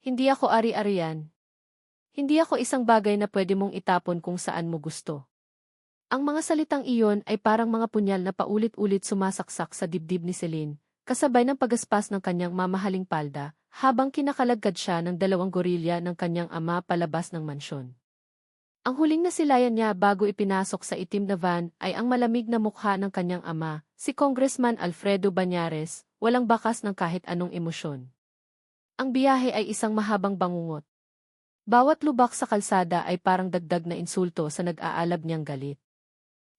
Hindi ako ari-arian. Hindi ako isang bagay na pwede mong itapon kung saan mo gusto. Ang mga salitang iyon ay parang mga punyal na paulit-ulit sumasaksak sa dibdib ni Celine, kasabay ng pagaspas ng kanyang mamahaling palda, habang kinakalagkad siya ng dalawang gorilya ng kanyang ama palabas ng mansyon. Ang huling nasilayan niya bago ipinasok sa itim na van ay ang malamig na mukha ng kanyang ama, si Congressman Alfredo Bañares, walang bakas ng kahit anong emosyon. Ang biyahe ay isang mahabang bangungot. Bawat lubak sa kalsada ay parang dagdag na insulto sa nag-aalab niyang galit.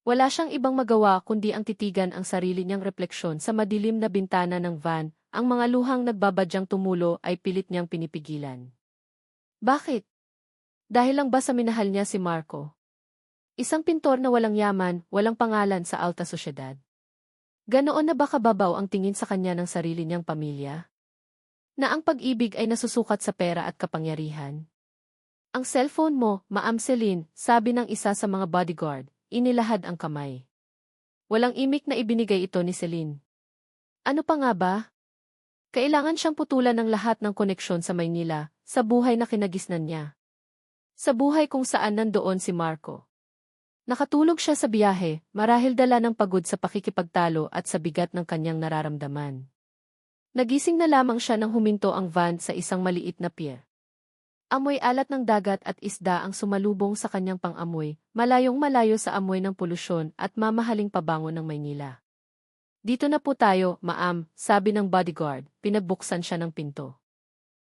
Wala siyang ibang magawa kundi ang titigan ang sarili niyang refleksyon sa madilim na bintana ng van, ang mga luhang nagbabadyang tumulo ay pilit niyang pinipigilan. Bakit? Dahil lang ba sa minahal niya si Marco? Isang pintor na walang yaman, walang pangalan sa alta sosyedad. Ganoon na ba kababaw ang tingin sa kanya ng sarili niyang pamilya? Na ang pag-ibig ay nasusukat sa pera at kapangyarihan? Ang cellphone mo, Ma'am Celine, sabi ng isa sa mga bodyguard, inilahad ang kamay. Walang imik na ibinigay ito ni Celine. Ano pa nga ba? Kailangan siyang putulan ng lahat ng koneksyon sa Maynila, sa buhay na kinagisnan niya. Sa buhay kung saan nandoon si Marco. Nakatulog siya sa biyahe, marahil dala ng pagod sa pakikipagtalo at sa bigat ng kanyang nararamdaman. Nagising na lamang siya nang huminto ang van sa isang maliit na pier. Amoy alat ng dagat at isda ang sumalubong sa kanyang pang-amoy, malayong malayo sa amoy ng polusyon at mamahaling pabango ng Maynila. Dito na po tayo, Ma'am, sabi ng bodyguard, pinagbuksan siya ng pinto.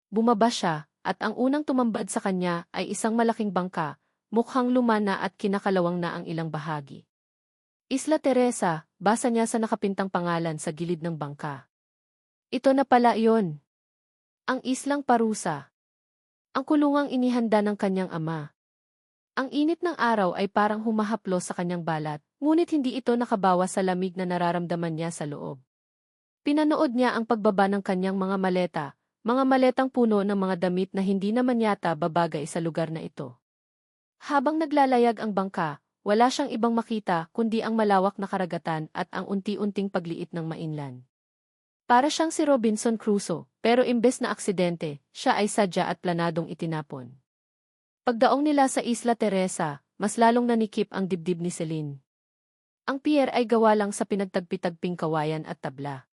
Bumaba siya, at ang unang tumambad sa kanya ay isang malaking bangka, mukhang lumana at kinakalawang na ang ilang bahagi. Isla Teresa, basa niya sa nakapintang pangalan sa gilid ng bangka. Ito na pala iyon. Ang Islang Parusa. Ang kulungang inihanda ng kanyang ama. Ang init ng araw ay parang humahaplos sa kanyang balat, ngunit hindi ito nakabawas sa lamig na nararamdaman niya sa loob. Pinanood niya ang pagbaba ng kanyang mga maletang puno ng mga damit na hindi naman yata babagay sa lugar na ito. Habang naglalayag ang bangka, wala siyang ibang makita kundi ang malawak na karagatan at ang unti-unting pagliit ng mainland. Para siyang si Robinson Crusoe, pero imbes na aksidente, siya ay sadya at planadong itinapon. Pagdaong nila sa Isla Teresa, mas lalong nanikip ang dibdib ni Celine. Ang pier ay gawa lang sa pinagtagpi-tagping kawayan at tabla.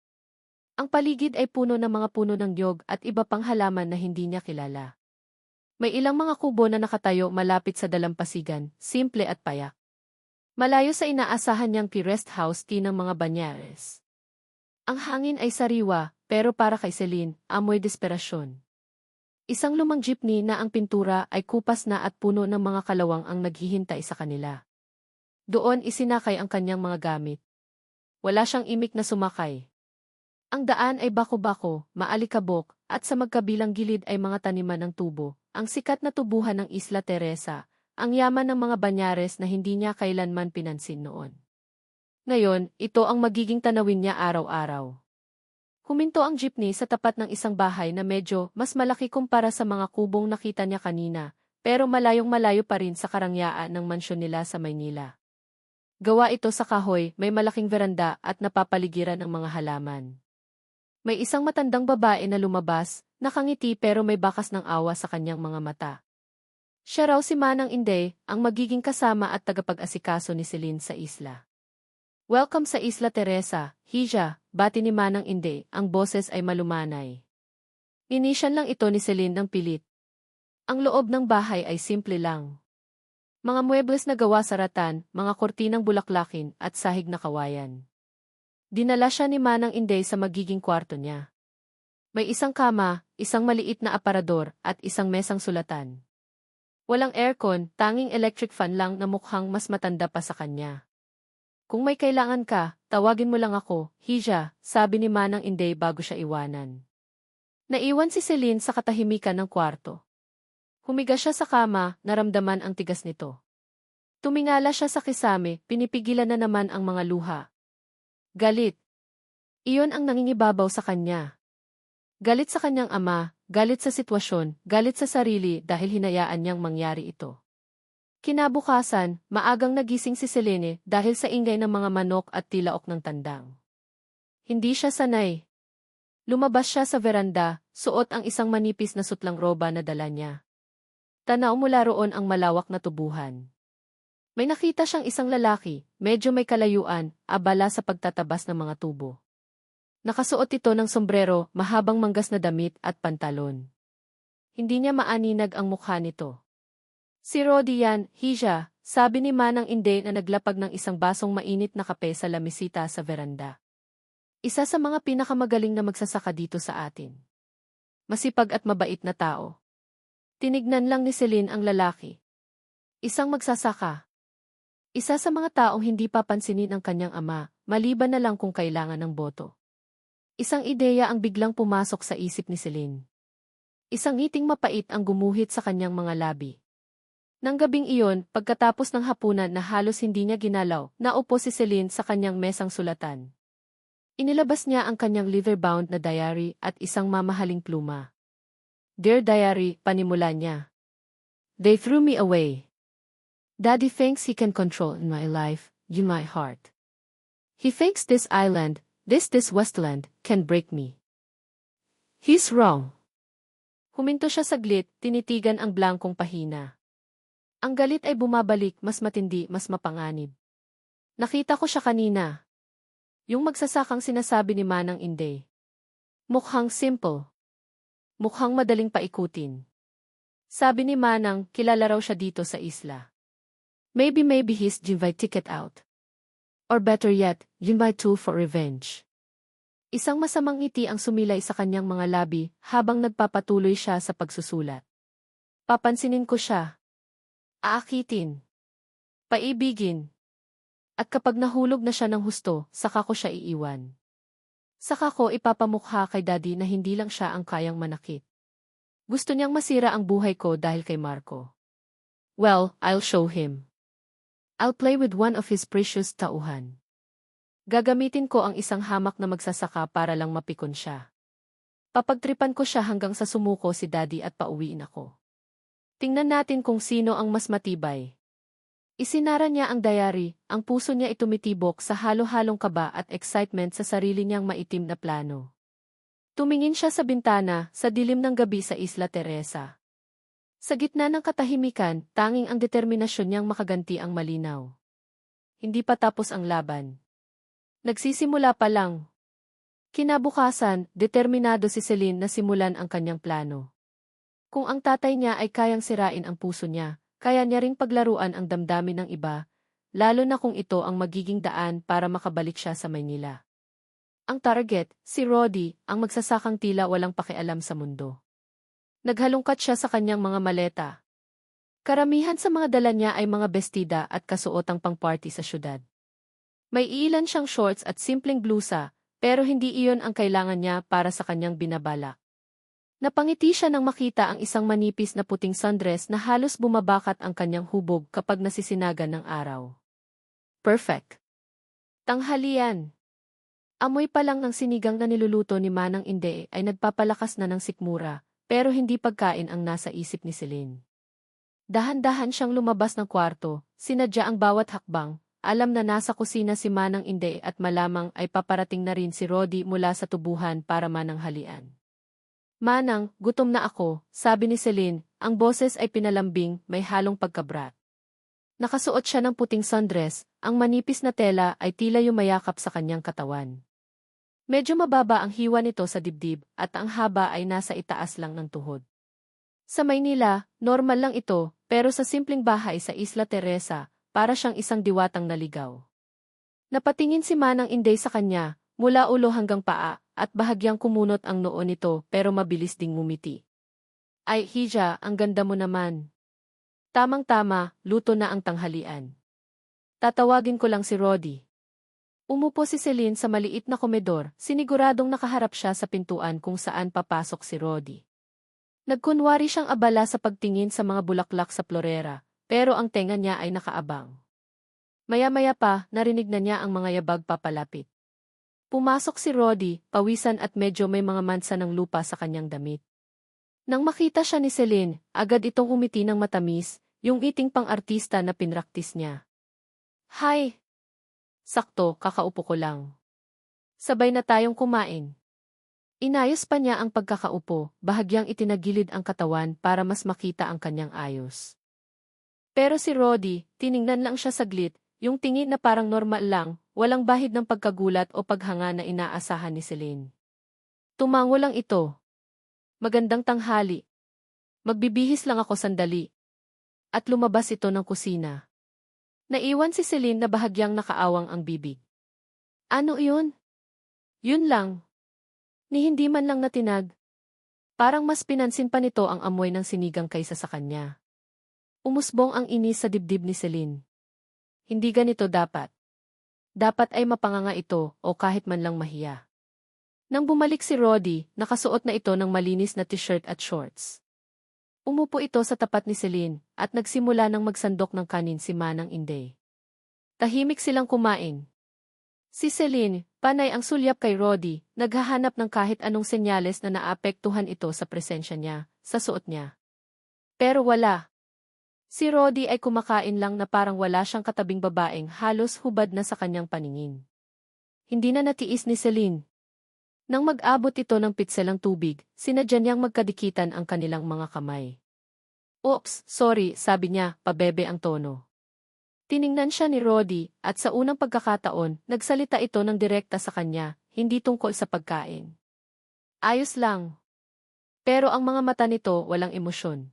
Ang paligid ay puno ng mga puno ng niyog at iba pang halaman na hindi niya kilala. May ilang mga kubo na nakatayo malapit sa dalampasigan, simple at payak. Malayo sa inaasahan niyang rest house ng mga Bañares. Ang hangin ay sariwa, pero para kay Celine, amoy desperasyon. Isang lumang jeepney na ang pintura ay kupas na at puno ng mga kalawang ang naghihintay sa kanila. Doon isinakay ang kanyang mga gamit. Wala siyang imik na sumakay. Ang daan ay bako-bako, maalikabok, at sa magkabilang gilid ay mga taniman ng tubo, ang sikat na tubuhan ng Isla Teresa, ang yaman ng mga Bañares na hindi niya kailanman pinansin noon. Ngayon, ito ang magiging tanawin niya araw-araw. Huminto ang jeepney sa tapat ng isang bahay na medyo mas malaki kumpara sa mga kubong nakita niya kanina, pero malayong-malayo pa rin sa karangyaan ng mansyon nila sa Maynila. Gawa ito sa kahoy, may malaking veranda at napapaligiran ng mga halaman. May isang matandang babae na lumabas, nakangiti pero may bakas ng awa sa kanyang mga mata. Siya raw si Manang Inday, ang magiging kasama at tagapag-asikaso ni Celine sa isla. Welcome sa Isla Teresa, Hija, bati ni Manang Inday, ang boses ay malumanay. Inisyan lang ito ni Celine ng pilit. Ang loob ng bahay ay simple lang. Mga muebles na gawa sa ratan, mga kortinang bulaklakin at sahig na kawayan. Dinala siya ni Manang Inday sa magiging kwarto niya. May isang kama, isang maliit na aparador, at isang mesang sulatan. Walang aircon, tanging electric fan lang na mukhang mas matanda pa sa kanya. Kung may kailangan ka, tawagin mo lang ako, Hija, sabi ni Manang Inday bago siya iwanan. Naiwan si Celine sa katahimikan ng kwarto. Humiga siya sa kama, naramdaman ang tigas nito. Tumingala siya sa kisame, pinipigilan na naman ang mga luha. Galit. Iyon ang nangingibabaw sa kanya. Galit sa kanyang ama, galit sa sitwasyon, galit sa sarili dahil hinayaan niyang mangyari ito. Kinabukasan, maagang nagising si Celine dahil sa ingay ng mga manok at tilaok ng tandang. Hindi siya sanay. Lumabas siya sa veranda, suot ang isang manipis na sutlang roba na dala niya. Tanaw mula roon ang malawak na tubuhan. May nakita siyang isang lalaki, medyo may kalayuan, abala sa pagtatabas ng mga tubo. Nakasuot ito ng sombrero, mahabang manggas na damit at pantalon. Hindi niya maaninag ang mukha nito. Si Rodi yan, Hija, sabi ni Manang Inday na naglapag ng isang basong mainit na kape sa lamisita sa veranda. Isa sa mga pinakamagaling na magsasaka dito sa atin. Masipag at mabait na tao. Tinignan lang ni Celine ang lalaki. Isang magsasaka. Isa sa mga taong hindi papansinin ang kanyang ama, maliban na lang kung kailangan ng boto. Isang ideya ang biglang pumasok sa isip ni Celine. Isang ngiting mapait ang gumuhit sa kanyang mga labi. Nang gabing iyon, pagkatapos ng hapunan na halos hindi niya ginalaw, naupo si Celine sa kanyang mesang sulatan. Inilabas niya ang kanyang leather-bound na diary at isang mamahaling pluma. Dear Diary, panimula niya. They threw me away. Daddy thinks he can control my life, you my heart. He thinks this island, this Westland, can break me. He's wrong. Huminto siya saglit, tinitigan ang blankong pahina. Ang galit ay bumabalik, mas matindi, mas mapanganib. Nakita ko siya kanina. Yung magsasakang sinasabi ni Manang Inday. Mukhang simple. Mukhang madaling paikutin. Sabi ni Manang, kilala raw siya dito sa isla. Maybe he's Jinvay ticket out. Or better yet, Jinvay too for revenge. Isang masamang ngiti ang sumilay sa kanyang mga labi habang nagpapatuloy siya sa pagsusulat. Papansinin ko siya. Aakitin. Paibigin. At kapag nahulog na siya ng husto, saka ko siya iiwan. Saka ko ipapamukha kay Daddy na hindi lang siya ang kayang manakit. Gusto niyang masira ang buhay ko dahil kay Marco. Well, I'll show him. I'll play with one of his precious tauhan. Gagamitin ko ang isang hamak na magsasaka para lang mapikon siya. Papagtripan ko siya hanggang sa sumuko si Daddy at pauwiin ako. Tingnan natin kung sino ang mas matibay. Isinara niya ang diary, ang puso niya itumitibok sa halo-halong kaba at excitement sa sarili niyang maitim na plano. Tumingin siya sa bintana, sa dilim ng gabi sa Isla Teresa. Sa gitna ng katahimikan, tanging ang determinasyon niyang makaganti ang malinaw. Hindi pa tapos ang laban. Nagsisimula pa lang. Kinabukasan, determinado si Celine na simulan ang kanyang plano. Kung ang tatay niya ay kayang sirain ang puso niya, kaya niya ring paglaruan ang damdamin ng iba, lalo na kung ito ang magiging daan para makabalik siya sa Maynila. Ang target, si Rodi, ang magsasakang tila walang pakialam sa mundo. Naghalungkat siya sa kanyang mga maleta. Karamihan sa mga dala niya ay mga bestida at kasuotang pang-party sa syudad. May iilan siyang shorts at simpleng blusa, pero hindi iyon ang kailangan niya para sa kanyang binabalak. Napangiti siya nang makita ang isang manipis na puting sundress na halos bumabakat ang kanyang hubog kapag nasisinagan ng araw. Perfect. Tanghalian. Amoy pa lang ng sinigang na niluluto ni Manang Inday ay nagpapalakas na ng sikmura, pero hindi pagkain ang nasa isip ni Celine. Dahan-dahan siyang lumabas ng kwarto, sinadya ang bawat hakbang, alam na nasa kusina si Manang Inday at malamang ay paparating na rin si Rodi mula sa tubuhan para mananghalian. Manang, gutom na ako, sabi ni Celine, ang boses ay pinalambing, may halong pagkabrat. Nakasuot siya ng puting sundress, ang manipis na tela ay tila yumayakap sa kanyang katawan. Medyo mababa ang hiwa nito sa dibdib at ang haba ay nasa itaas lang ng tuhod. Sa Maynila, normal lang ito, pero sa simpleng bahay sa Isla Teresa, para siyang isang diwatang naligaw. Napatingin si Manang Inday sa kanya, mula ulo hanggang paa, at bahagyang kumunot ang noo nito pero mabilis ding ngumiti. Ay, Hija, ang ganda mo naman. Tamang-tama, luto na ang tanghalian. Tatawagin ko lang si Rodi. Umupo si Celine sa maliit na komedor, siniguradong nakaharap siya sa pintuan kung saan papasok si Rodi. Nagkunwari siyang abala sa pagtingin sa mga bulaklak sa florera, pero ang tenga niya ay nakaabang. Maya-maya pa, narinig na niya ang mga yabag papalapit. Pumasok si Rodi, pawisan at medyo may mga mansa ng lupa sa kanyang damit. Nang makita siya ni Celine, agad itong umiti ng matamis, yung iting pang-artista na pinraktis niya. Hi! Sakto, kakaupo ko lang. Sabay na tayong kumain. Inayos pa niya ang pagkakaupo, bahagyang itinagilid ang katawan para mas makita ang kanyang ayos. Pero si Roddy, tiningnan lang siya saglit, yung tingin na parang normal lang, walang bahid ng pagkagulat o paghanga na inaasahan ni Celine. Tumango lang ito. Magandang tanghali. Magbibihis lang ako sandali. At lumabas ito ng kusina. Naiwan si Celine na bahagyang nakaawang ang bibig. Ano iyon? Yun lang. Ni hindi man lang natinag. Parang mas pinansin pa nito ang amoy ng sinigang kaysa sa kanya. Umusbong ang inis sa dibdib ni Celine. Hindi ganito dapat. Dapat ay mapanganga ito o kahit man lang mahiya. Nang bumalik si Roddy, nakasuot na ito ng malinis na t-shirt at shorts. Umupo ito sa tapat ni Celine at nagsimula ng magsandok ng kanin si Manang Inday. Tahimik silang kumain. Si Celine, panay ang sulyap kay Roddy, naghahanap ng kahit anong senyales na naapektuhan ito sa presensya niya, sa suot niya. Pero wala. Si Roddy ay kumakain lang na parang wala siyang katabing babaeng halos hubad na sa kanyang paningin. Hindi na natiis ni Celine. Nang mag-abot ito ng pitselang tubig, sinadya niyang magkadikitan ang kanilang mga kamay. Oops, sorry, sabi niya, pabebe ang tono. Tiningnan siya ni Roddy at sa unang pagkakataon, nagsalita ito ng direkta sa kanya, hindi tungkol sa pagkain. Ayos lang. Pero ang mga mata nito walang emosyon.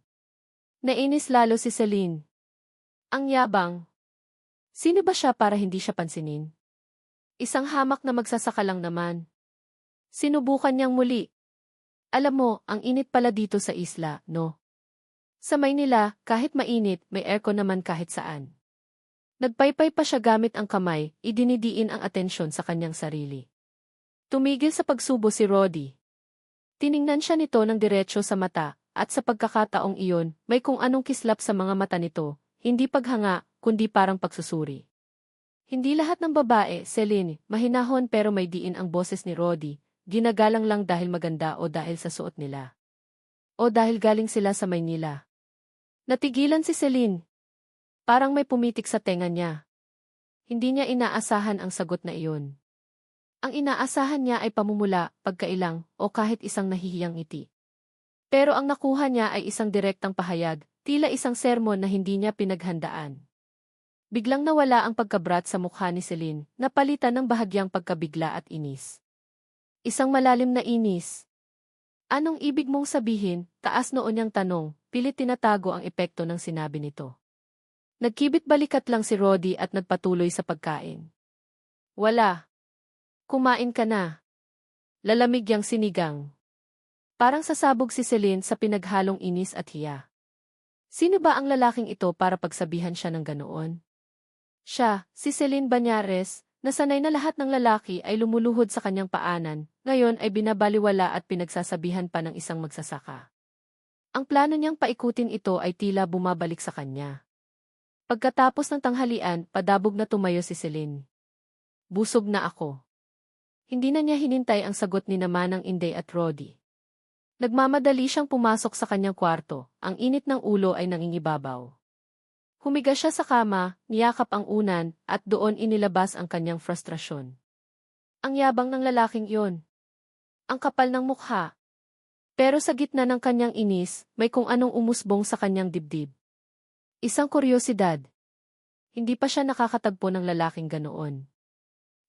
Nainis lalo si Celine. Ang yabang. Sino ba siya para hindi siya pansinin? Isang hamak na magsasaka lang naman. Sinubukan niyang muli. Alam mo, ang init pala dito sa isla, no? Sa Maynila, kahit mainit, may aircon naman kahit saan. Nagpaypay pa siya gamit ang kamay, idinidiin ang atensyon sa kanyang sarili. Tumigil sa pagsubo si Roddy. Tiningnan siya nito ng diretsyo sa mata, at sa pagkakataong iyon, may kung anong kislap sa mga mata nito, hindi paghanga, kundi parang pagsusuri. Hindi lahat ng babae, Celine, mahinahon pero may diin ang boses ni Roddy, ginagalang lang dahil maganda o dahil sa suot nila. O dahil galing sila sa Maynila. Natigilan si Celine. Parang may pumitik sa tenga niya. Hindi niya inaasahan ang sagot na iyon. Ang inaasahan niya ay pamumula, pagkailang, o kahit isang nahihiyang ngiti. Pero ang nakuha niya ay isang direktang pahayag, tila isang sermon na hindi niya pinaghandaan. Biglang nawala ang pagkabrat sa mukha ni Celine, napalitan ng bahagyang pagkabigla at inis. Isang malalim na inis. Anong ibig mong sabihin? Taas noon niyang tanong, pilit tinatago ang epekto ng sinabi nito. Nagkibit balikat lang si Roddy at nagpatuloy sa pagkain. Wala. Kumain ka na. Lalamig yang sinigang. Parang sasabog si Celine sa pinaghalong inis at hiya. Sino ba ang lalaking ito para pagsabihan siya ng ganoon? Siya, si Celine Banyares, nasanay na lahat ng lalaki ay lumuluhod sa kanyang paanan, ngayon ay binabaliwala at pinagsasabihan pa ng isang magsasaka. Ang plano niyang paikutin ito ay tila bumabalik sa kanya. Pagkatapos ng tanghalian, padabog na tumayo si Celine. Busog na ako. Hindi na niya hinintay ang sagot ni Manang Inday at Roddy. Nagmamadali siyang pumasok sa kanyang kwarto, ang init ng ulo ay nangingibabaw. Humiga siya sa kama, niyakap ang unan, at doon inilabas ang kanyang frustrasyon. Ang yabang ng lalaking iyon. Ang kapal ng mukha. Pero sa gitna ng kanyang inis, may kung anong umusbong sa kanyang dibdib. Isang kuryosidad. Hindi pa siya nakakatagpo ng lalaking ganoon.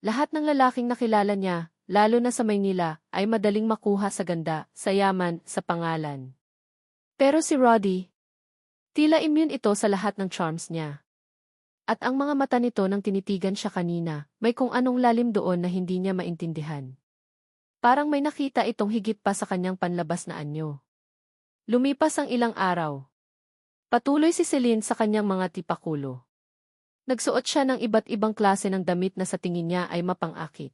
Lahat ng lalaking nakilala niya, lalo na sa Maynila, ay madaling makuha sa ganda, sa yaman, sa pangalan. Pero si Roddy, tila immune ito sa lahat ng charms niya. At ang mga mata nito nang tinitigan siya kanina, may kung anong lalim doon na hindi niya maintindihan. Parang may nakita itong higit pa sa kanyang panlabas na anyo. Lumipas ang ilang araw. Patuloy si Celine sa kanyang mga tipakulo. Nagsuot siya ng iba't ibang klase ng damit na sa tingin niya ay mapang-akit.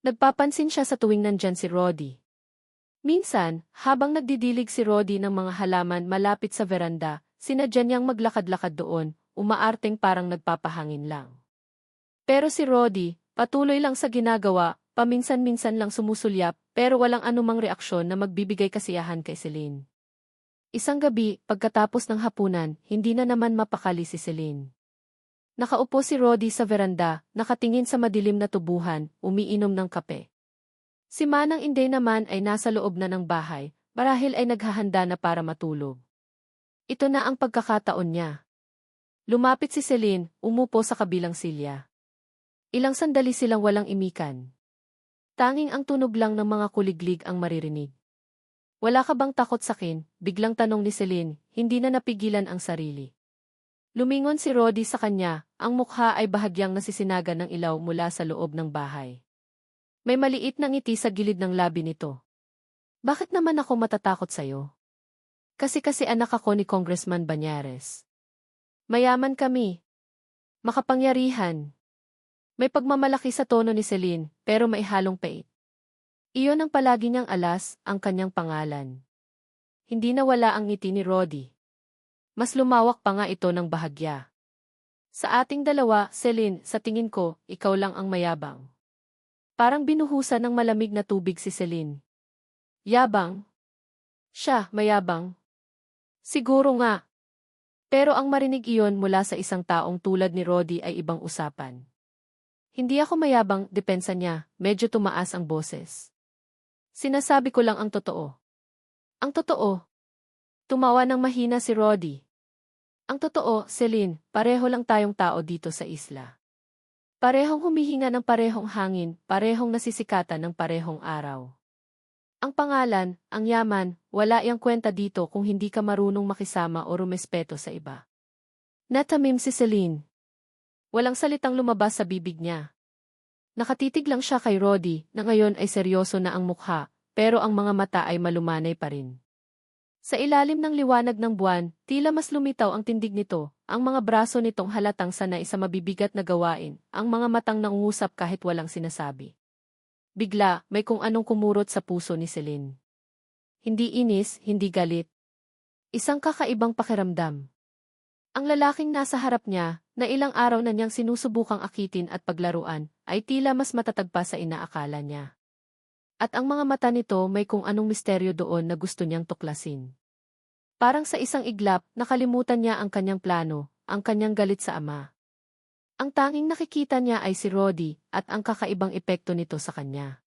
Nagpapansin siya sa tuwing nandyan si Roddy. Minsan, habang nagdidilig si Roddy ng mga halaman malapit sa veranda, sinadya niyang maglakad-lakad doon, umaarteng parang nagpapahangin lang. Pero si Roddy, patuloy lang sa ginagawa, paminsan-minsan lang sumusulyap, pero walang anumang reaksyon na magbibigay kasiyahan kay Celine. Isang gabi, pagkatapos ng hapunan, hindi na naman mapakali si Celine. Nakaupo si Roddy sa veranda, nakatingin sa madilim na tubuhan, umiinom ng kape. Si Manang Inday naman ay nasa loob na ng bahay, marahil ay naghahanda na para matulog. Ito na ang pagkakataon niya. Lumapit si Celine, umupo sa kabilang silya. Ilang sandali silang walang imikan. Tanging ang tunog lang ng mga kuliglig ang maririnig. Wala ka bang takot sakin? Biglang tanong ni Celine, hindi na napigilan ang sarili. Lumingon si Roddy sa kanya, ang mukha ay bahagyang nasisinaga ng ilaw mula sa loob ng bahay. May maliit na ngiti sa gilid ng labi nito. Bakit naman ako matatakot sa'yo? Kasi anak ako ni Congressman Banyares. Mayaman kami. Makapangyarihan. May pagmamalaki sa tono ni Celine, pero may halong pait. Iyon ang palagi niyang alas, ang kanyang pangalan. Hindi nawala ang ngiti ni Roddy. Mas lumawak pa nga ito ng bahagya. Sa ating dalawa, Celine, sa tingin ko, ikaw lang ang mayabang. Parang binuhusan ng malamig na tubig si Celine. Yabang? Siya, mayabang? Siguro nga. Pero ang marinig iyon mula sa isang taong tulad ni Roddy ay ibang usapan. Hindi ako mayabang, depensa niya, medyo tumaas ang boses. Sinasabi ko lang ang totoo. Ang totoo? Tumawa ng mahina si Roddy. Ang totoo, Celine, pareho lang tayong tao dito sa isla. Parehong humihinga ng parehong hangin, parehong nasisikatan ng parehong araw. Ang pangalan, ang yaman, wala iyang kwenta dito kung hindi ka marunong makisama o rumespeto sa iba. Natamim si Celine. Walang salitang lumabas sa bibig niya. Nakatitig lang siya kay Roddy na ngayon ay seryoso na ang mukha, pero ang mga mata ay malumanay pa rin. Sa ilalim ng liwanag ng buwan, tila mas lumitaw ang tindig nito, ang mga braso nitong halatang sanay sa mabibigat na gawain, ang mga matang nangungusap kahit walang sinasabi. Bigla, may kung anong kumurot sa puso ni Celine. Hindi inis, hindi galit. Isang kakaibang pakiramdam. Ang lalaking nasa harap niya, na ilang araw na niyang sinusubukang akitin at paglaruan, ay tila mas matatag pa sa inaakala niya. At ang mga mata nito may kung anong misteryo doon na gusto niyang tuklasin. Parang sa isang iglap, nakalimutan niya ang kanyang plano, ang kanyang galit sa ama. Ang tanging nakikita niya ay si Roddy at ang kakaibang epekto nito sa kanya.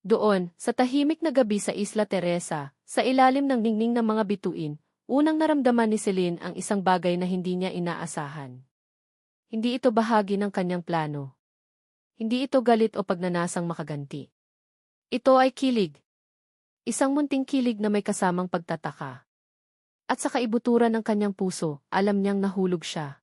Doon, sa tahimik na gabi sa Isla Teresa, sa ilalim ng ningning ng mga bituin, unang naramdaman ni Celine ang isang bagay na hindi niya inaasahan. Hindi ito bahagi ng kanyang plano. Hindi ito galit o pagnanasang makaganti. Ito ay kilig. Isang munting kilig na may kasamang pagtataka. At sa kaibuturan ng kanyang puso, alam niyang nahulog siya.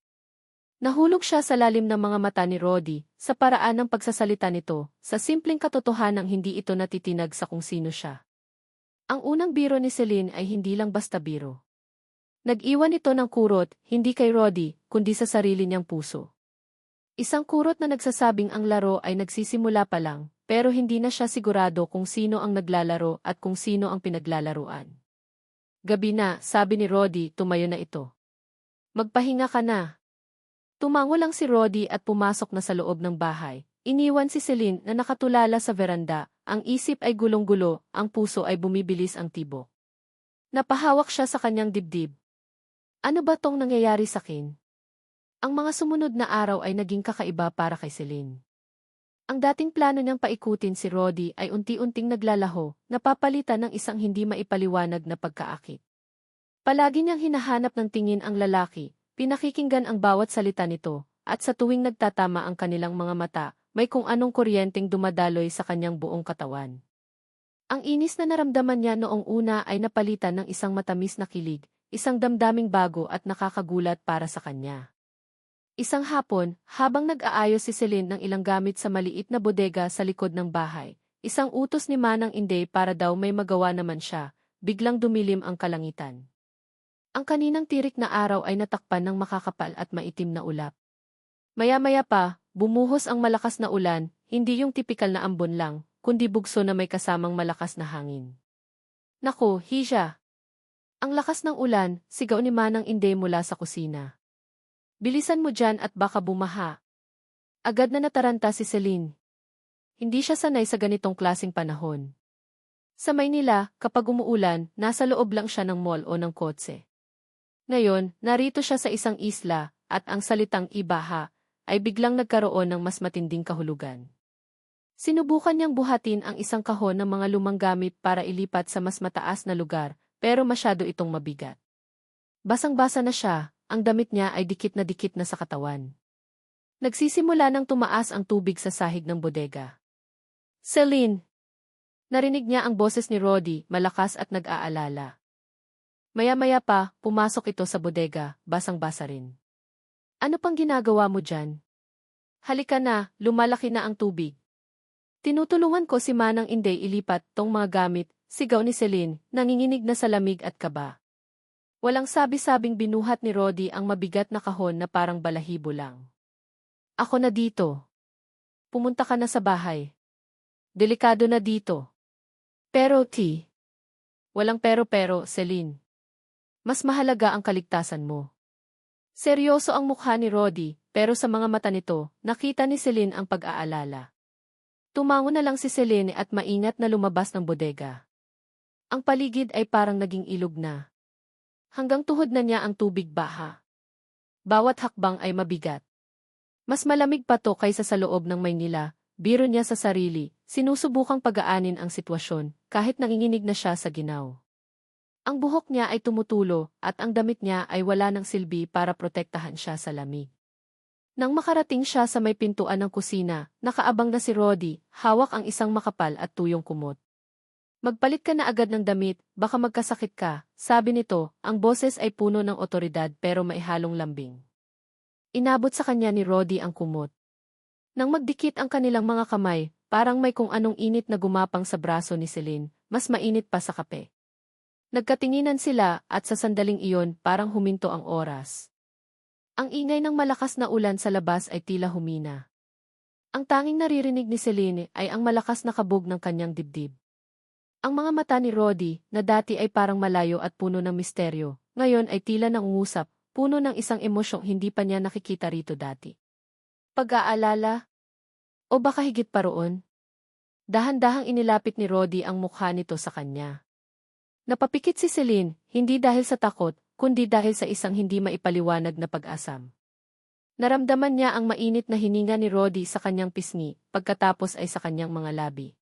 Nahulog siya sa lalim ng mga mata ni Roddy, sa paraan ng pagsasalita nito, sa simpleng katotohanang hindi ito natitinag sa kung sino siya. Ang unang biro ni Celine ay hindi lang basta biro. Nag-iwan ito ng kurot, hindi kay Roddy, kundi sa sarili niyang puso. Isang kurot na nagsasabing ang laro ay nagsisimula pa lang, pero hindi na siya sigurado kung sino ang naglalaro at kung sino ang pinaglalaruan. Gabi na, sabi ni Roddy, tumayo na ito. Magpahinga ka na. Tumango lang si Roddy at pumasok na sa loob ng bahay. Iniwan si Celine na nakatulala sa veranda, ang isip ay gulong-gulo, ang puso ay bumibilis ang tibok. Napahawak siya sa kanyang dibdib. Ano ba tong nangyayari sa akin? Ang mga sumunod na araw ay naging kakaiba para kay Celine. Ang dating plano niyang paikutin si Roddy ay unti-unting naglalaho, napapalitan ng isang hindi maipaliwanag na pagkaakit. Palagi niyang hinahanap ng tingin ang lalaki, pinakikinggan ang bawat salita nito, at sa tuwing nagtatama ang kanilang mga mata, may kung anong kuryenteng dumadaloy sa kanyang buong katawan. Ang inis na naramdaman niya noong una ay napalitan ng isang matamis na kilig, isang damdaming bago at nakakagulat para sa kanya. Isang hapon, habang nag-aayos si Celine ng ilang gamit sa maliit na bodega sa likod ng bahay, isang utos ni Manang Inday para daw may magawa naman siya, biglang dumilim ang kalangitan. Ang kaninang tirik na araw ay natakpan ng makakapal at maitim na ulap. Maya-maya pa, bumuhos ang malakas na ulan, hindi yung tipikal na ambon lang, kundi bugso na may kasamang malakas na hangin. Naku, Hisha! Ang lakas ng ulan, sigaw ni Manang Inday mula sa kusina. Bilisan mo dyan at baka bumaha. Agad na nataranta si Celine. Hindi siya sanay sa ganitong klaseng panahon. Sa Maynila, kapag umuulan, nasa loob lang siya ng mall o ng kotse. Ngayon, narito siya sa isang isla, at ang salitang ibaha, ay biglang nagkaroon ng mas matinding kahulugan. Sinubukan niyang buhatin ang isang kahon ng mga lumang gamit para ilipat sa mas mataas na lugar, pero masyado itong mabigat. Basang-basa na siya, ang damit niya ay dikit na sa katawan. Nagsisimula nang tumaas ang tubig sa sahig ng bodega. Celine! Narinig niya ang boses ni Roddy, malakas at nag-aalala. Maya-maya pa, pumasok ito sa bodega, basang-basa rin. Ano pang ginagawa mo dyan? Halika na, lumalaki na ang tubig. Tinutulungan ko si Manang Inday ilipat tong mga gamit, sigaw ni Celine, nanginginig na sa lamig at kaba. Walang sabi-sabing binuhat ni Roddy ang mabigat na kahon na parang balahibo lang. Ako na dito. Pumunta ka na sa bahay. Delikado na dito. Pero walang pero, Celine. Mas mahalaga ang kaligtasan mo. Seryoso ang mukha ni Roddy, pero sa mga mata nito, nakita ni Celine ang pag-aalala. Tumango na lang si Celine at maingat na lumabas ng bodega. Ang paligid ay parang naging ilog na. Hanggang tuhod na niya ang tubig baha. Bawat hakbang ay mabigat. Mas malamig pa to kaysa sa loob ng Maynila, biro niya sa sarili, sinusubukang pagaanin ang sitwasyon, kahit nanginginig na siya sa ginaw. Ang buhok niya ay tumutulo, at ang damit niya ay wala ng silbi para protektahan siya sa lamig. Nang makarating siya sa may pintuan ng kusina, nakaabang na si Roddy, hawak ang isang makapal at tuyong kumot. Magpalit ka na agad ng damit, baka magkasakit ka, sabi nito, ang boses ay puno ng otoridad pero maihalong lambing. Inabot sa kanya ni Roddy ang kumot. Nang magdikit ang kanilang mga kamay, parang may kung anong init na gumapang sa braso ni Celine, mas mainit pa sa kape. Nagkatinginan sila at sa sandaling iyon parang huminto ang oras. Ang ingay ng malakas na ulan sa labas ay tila humina. Ang tanging naririnig ni Celine ay ang malakas na kabog ng kanyang dibdib. Ang mga mata ni Roddy, na dati ay parang malayo at puno ng misteryo, ngayon ay tila nangungusap, puno ng isang emosyong hindi pa niya nakikita rito dati. Pag-aalala? O baka higit pa roon? Dahan-dahang inilapit ni Roddy ang mukha nito sa kanya. Napapikit si Celine, hindi dahil sa takot, kundi dahil sa isang hindi maipaliwanag na pag-asam. Naramdaman niya ang mainit na hininga ni Roddy sa kanyang pisngi, pagkatapos ay sa kanyang mga labi.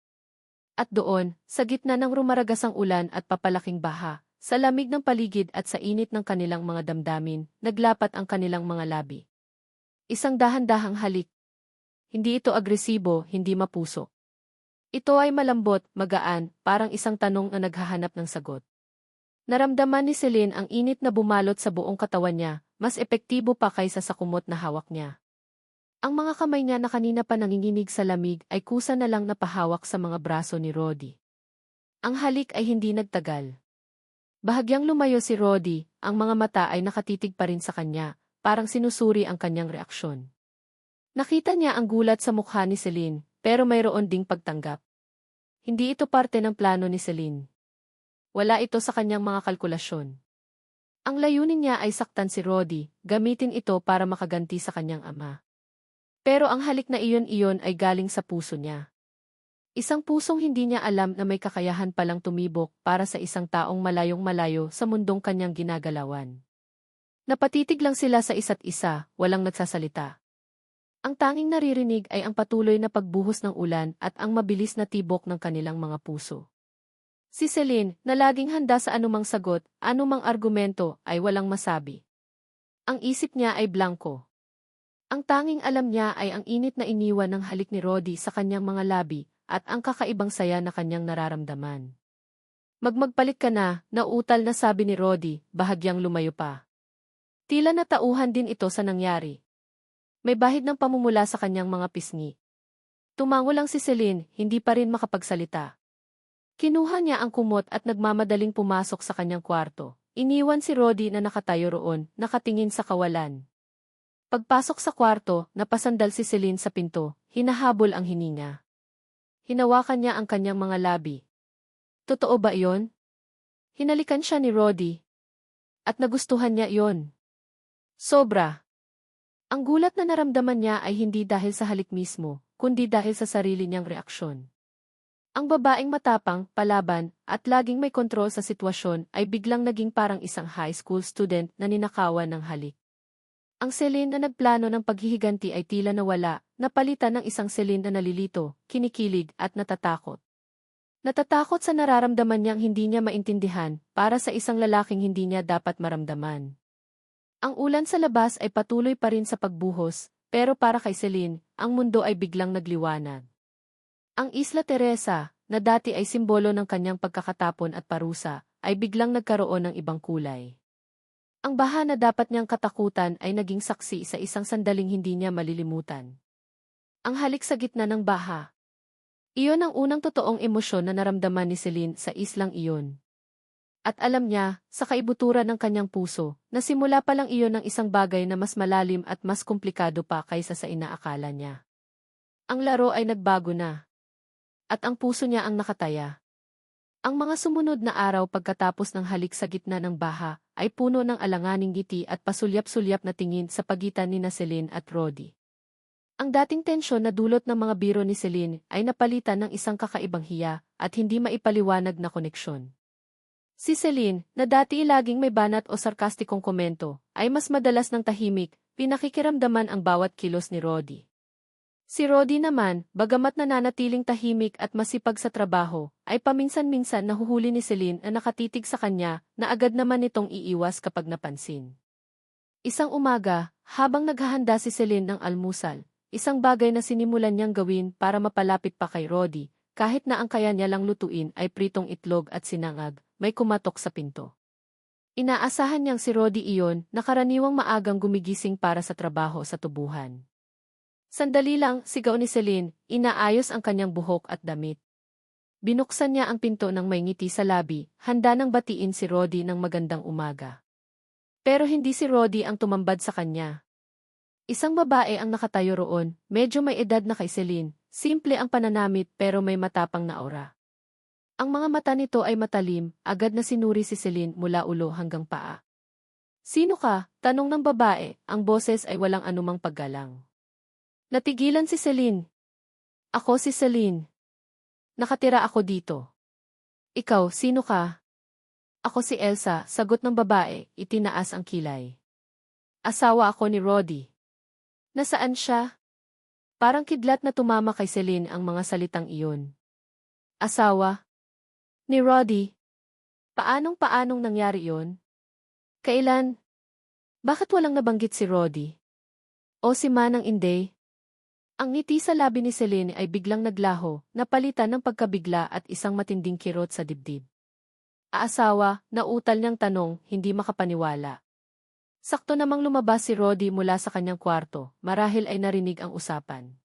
At doon, sa gitna ng rumaragasang ulan at papalaking baha, sa lamig ng paligid at sa init ng kanilang mga damdamin, naglapat ang kanilang mga labi. Isang dahan-dahang halik. Hindi ito agresibo, hindi mapuso. Ito ay malambot, magaan, parang isang tanong na naghahanap ng sagot. Naramdaman ni Celine ang init na bumalot sa buong katawan niya, mas epektibo pa kaysa sa kumot na hawak niya. Ang mga kamay niya na kanina pa nanginginig sa lamig ay kusa na lang napahawak sa mga braso ni Roddy. Ang halik ay hindi nagtagal. Bahagyang lumayo si Roddy, ang mga mata ay nakatitig pa rin sa kanya, parang sinusuri ang kanyang reaksyon. Nakita niya ang gulat sa mukha ni Celine, pero mayroon ding pagtanggap. Hindi ito parte ng plano ni Celine. Wala ito sa kanyang mga kalkulasyon. Ang layunin niya ay saktan si Roddy, gamitin ito para makaganti sa kanyang ama. Pero ang halik na iyon ay galing sa puso niya. Isang pusong hindi niya alam na may kakayahan palang tumibok para sa isang taong malayong-malayo sa mundong kanyang ginagalawan. Napatitig lang sila sa isa't isa, walang nagsasalita. Ang tanging naririnig ay ang patuloy na pagbuhos ng ulan at ang mabilis na tibok ng kanilang mga puso. Si Celine, na laging handa sa anumang sagot, anumang argumento, ay walang masabi. Ang isip niya ay blanko. Ang tanging alam niya ay ang init na iniwan ng halik ni Roddy sa kanyang mga labi at ang kakaibang saya na kanyang nararamdaman. Magpalit ka na, nauutal na sabi ni Roddy, bahagyang lumayo pa. Tila natauhan din ito sa nangyari. May bahid ng pamumula sa kanyang mga pisngi. Tumango lang si Celine, hindi pa rin makapagsalita. Kinuha niya ang kumot at nagmamadaling pumasok sa kanyang kwarto. Iniwan si Roddy na nakatayo roon, nakatingin sa kawalan. Pagpasok sa kwarto, napasandal si Celine sa pinto, hinahabol ang hininga. Hinawakan niya ang kanyang mga labi. Totoo ba iyon? Hinalikan siya ni Roddy. At nagustuhan niya iyon. Sobra. Ang gulat na naramdaman niya ay hindi dahil sa halik mismo, kundi dahil sa sarili niyang reaksyon. Ang babaeng matapang, palaban, at laging may kontrol sa sitwasyon ay biglang naging parang isang high school student na ninakawan ng halik. Ang Celine na nagplano ng paghihiganti ay tila nawala, napalitan ng isang Celine na nalilito, kinikilig at natatakot. Natatakot sa nararamdaman niyang hindi niya maintindihan para sa isang lalaking hindi niya dapat maramdaman. Ang ulan sa labas ay patuloy pa rin sa pagbuhos, pero para kay Celine, ang mundo ay biglang nagliwanag. Ang Isla Teresa, na dati ay simbolo ng kanyang pagkakatapon at parusa, ay biglang nagkaroon ng ibang kulay. Ang baha na dapat niyang katakutan ay naging saksi sa isang sandaling hindi niya malilimutan. Ang halik sa gitna ng baha. Iyon ang unang totoong emosyon na naramdaman ni Celine sa islang iyon. At alam niya, sa kaibuturan ng kanyang puso, na simula pa lang iyon ng isang bagay na mas malalim at mas komplikado pa kaysa sa inaakala niya. Ang laro ay nagbago na. At ang puso niya ang nakataya. Ang mga sumunod na araw pagkatapos ng halik sa gitna ng baha, ay puno ng alanganing ngiti at pasulyap-sulyap na tingin sa pagitan ni Celine at Roddy. Ang dating tensyon na dulot ng mga biro ni Celine ay napalitan ng isang kakaibang hiya at hindi maipaliwanag na koneksyon. Si Celine, na dati laging may banat o sarkastikong komento, ay mas madalas ng tahimik, pinakikiramdaman ang bawat kilos ni Roddy. Si Roddy naman, bagamat nananatiling tahimik at masipag sa trabaho, ay paminsan-minsan nahuhuli ni Celine na nakatitig sa kanya na agad naman itong iiwas kapag napansin. Isang umaga, habang naghahanda si Celine ng almusal, isang bagay na sinimulan niyang gawin para mapalapit pa kay Roddy, kahit na ang kaya niya lang lutuin ay pritong itlog at sinangag, may kumatok sa pinto. Inaasahan niyang si Roddy iyon na karaniwang maagang gumigising para sa trabaho sa tubuhan. Sandali lang, sigaw ni Celine, inaayos ang kanyang buhok at damit. Binuksan niya ang pinto ng may ngiti sa labi, handa nang batiin si Roddy ng magandang umaga. Pero hindi si Roddy ang tumambad sa kanya. Isang babae ang nakatayo roon, medyo may edad na kay Celine, simple ang pananamit pero may matapang na aura. Ang mga mata nito ay matalim, agad na sinuri si Celine mula ulo hanggang paa. "Sino ka?" tanong ng babae, ang boses ay walang anumang paggalang. Natigilan si Celine. "Ako si Celine. Nakatira ako dito." "Ikaw, sino ka?" "Ako si Elsa," sagot ng babae, itinaas ang kilay. "Asawa ako ni Roddy." "Nasaan siya?" Parang kidlat na tumama kay Celine ang mga salitang iyon. "Asawa? Ni Roddy? Paanong nangyari iyon? Kailan? Bakit walang nabanggit si Roddy? O si Manang Inday?" Ang ngiti sa labi ni Celine ay biglang naglaho, napalitan ng pagkabigla at isang matinding kirot sa dibdib. "Aasawa?" nautal niyang tanong, hindi makapaniwala. Sakto namang lumabas si Roddy mula sa kanyang kwarto, marahil ay narinig ang usapan.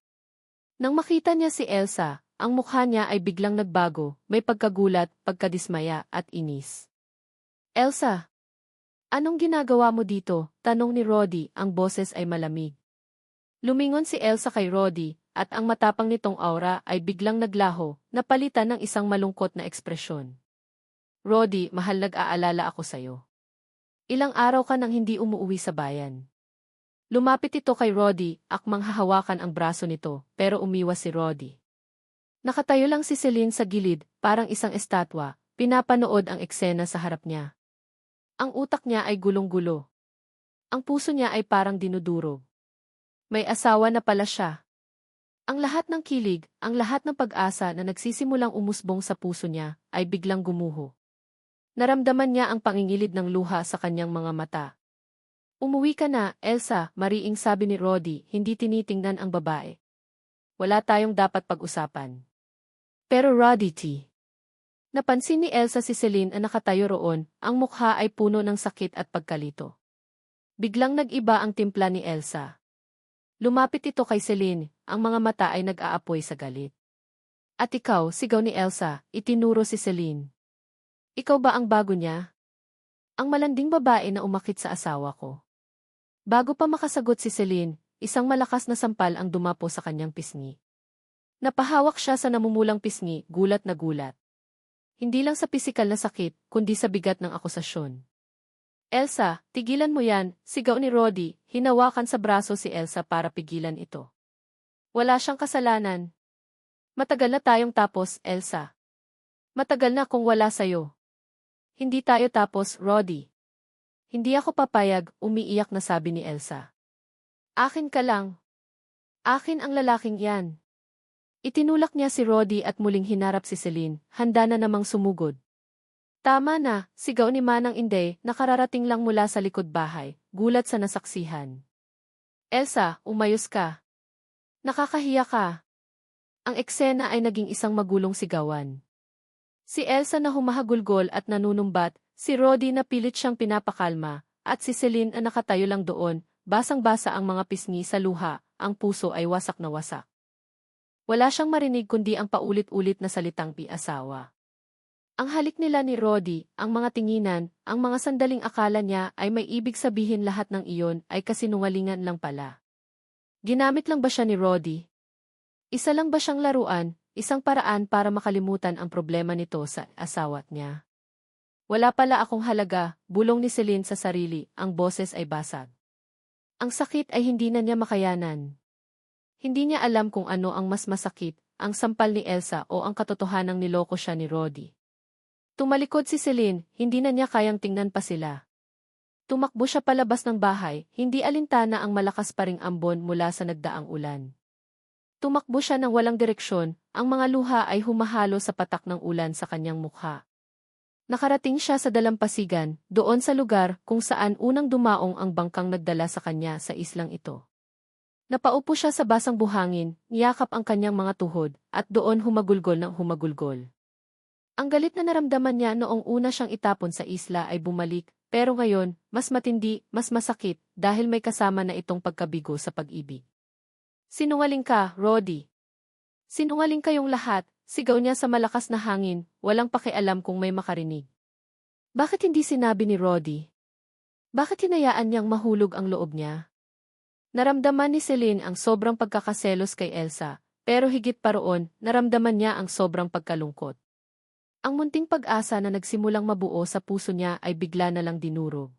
Nang makita niya si Elsa, ang mukha niya ay biglang nagbago, may pagkagulat, pagkadismaya at inis. "Elsa, anong ginagawa mo dito?" tanong ni Roddy, ang boses ay malamig. Lumingon si Elsa kay Roddy, at ang matapang nitong aura ay biglang naglaho, napalitan ng isang malungkot na ekspresyon. "Roddy, mahal, nag-aalala ako sa'yo. Ilang araw ka nang hindi umuuwi sa bayan." Lumapit ito kay Roddy, akmang hahawakan ang braso nito, pero umiwas si Roddy. Nakatayo lang si Celine sa gilid, parang isang estatwa, pinapanood ang eksena sa harap niya. Ang utak niya ay gulong-gulo. Ang puso niya ay parang dinudurog. May asawa na pala siya. Ang lahat ng kilig, ang lahat ng pag-asa na nagsisimulang umusbong sa puso niya, ay biglang gumuho. Naramdaman niya ang pangingilid ng luha sa kanyang mga mata. "Umuwi ka na, Elsa," mariing sabi ni Roddy, hindi tinitingnan ang babae. "Wala tayong dapat pag-usapan." Pero Roddy T. Napansin ni Elsa si Celine na nakatayo roon, ang mukha ay puno ng sakit at pagkalito. Biglang nag-iba ang timpla ni Elsa. Lumapit ito kay Celine, ang mga mata ay nag-aapoy sa galit. "At ikaw," sigaw ni Elsa, itinuro si Celine. "Ikaw ba ang bago niya? Ang malanding babae na umakit sa asawa ko." Bago pa makasagot si Celine, isang malakas na sampal ang dumapo sa kanyang pisngi. Napahawak siya sa namumulang pisngi, gulat na gulat. Hindi lang sa pisikal na sakit, kundi sa bigat ng akusasyon. "Elsa, tigilan mo yan," sigaw ni Roddy, hinawakan sa braso si Elsa para pigilan ito. "Wala siyang kasalanan. Matagal na tayong tapos, Elsa. Matagal na kung wala sayo. Hindi tayo tapos, Roddy." "Hindi ako papayag," umiiyak na sabi ni Elsa. Akin ka lang. Akin ang lalaking yan. Itinulak niya si Roddy at muling hinarap si Celine, handa na namang sumugod. Tama na, sigaw ni Manang Inday na kararating lang mula sa likod bahay, gulat sa nasaksihan. Elsa, umayos ka. Nakakahiya ka. Ang eksena ay naging isang magulong sigawan. Si Elsa na humahagulgol at nanunumbat, si Roddy na pilit siyang pinapakalma, at si Celine na nakatayo lang doon, basang-basa ang mga pisngi sa luha, ang puso ay wasak na wasak. Wala siyang marinig kundi ang paulit-ulit na salitang pi-asawa. Ang halik nila ni Roddy, ang mga tinginan, ang mga sandaling akala niya ay may ibig sabihin lahat ng iyon ay kasinungalingan lang pala. Ginamit lang ba siya ni Roddy? Isa lang ba siyang laruan, isang paraan para makalimutan ang problema nito sa asawa niya? Wala pala akong halaga, bulong ni Celine sa sarili, ang boses ay basag. Ang sakit ay hindi na niya makayanan. Hindi niya alam kung ano ang mas masakit, ang sampal ni Elsa o ang katotohanang niloko siya ni Roddy. Tumalikod si Celine, hindi na niya kayang tingnan pa sila. Tumakbo siya palabas ng bahay, hindi alintana ang malakas pa ring ambon mula sa nagdaang ulan. Tumakbo siya ng walang direksyon, ang mga luha ay humahalo sa patak ng ulan sa kanyang mukha. Nakarating siya sa dalampasigan, doon sa lugar kung saan unang dumaong ang bangkang nagdala sa kanya sa islang ito. Napaupo siya sa basang buhangin, niyakap ang kanyang mga tuhod, at doon humagulgol ng humagulgol. Ang galit na naramdaman niya noong una siyang itapon sa isla ay bumalik, pero ngayon, mas matindi, mas masakit, dahil may kasama na itong pagkabigo sa pag-ibig. Sinungaling ka, Roddy. Sinungaling kayong lahat, sigaw niya sa malakas na hangin, walang pakialam kung may makarinig. Bakit hindi sinabi ni Roddy? Bakit hinayaan niyang mahulog ang loob niya? Naramdaman ni Celine ang sobrang pagkakaselos kay Elsa, pero higit pa roon, naramdaman niya ang sobrang pagkalungkot. Ang munting pag-asa na nagsimulang mabuo sa puso niya ay bigla na lang dinurog.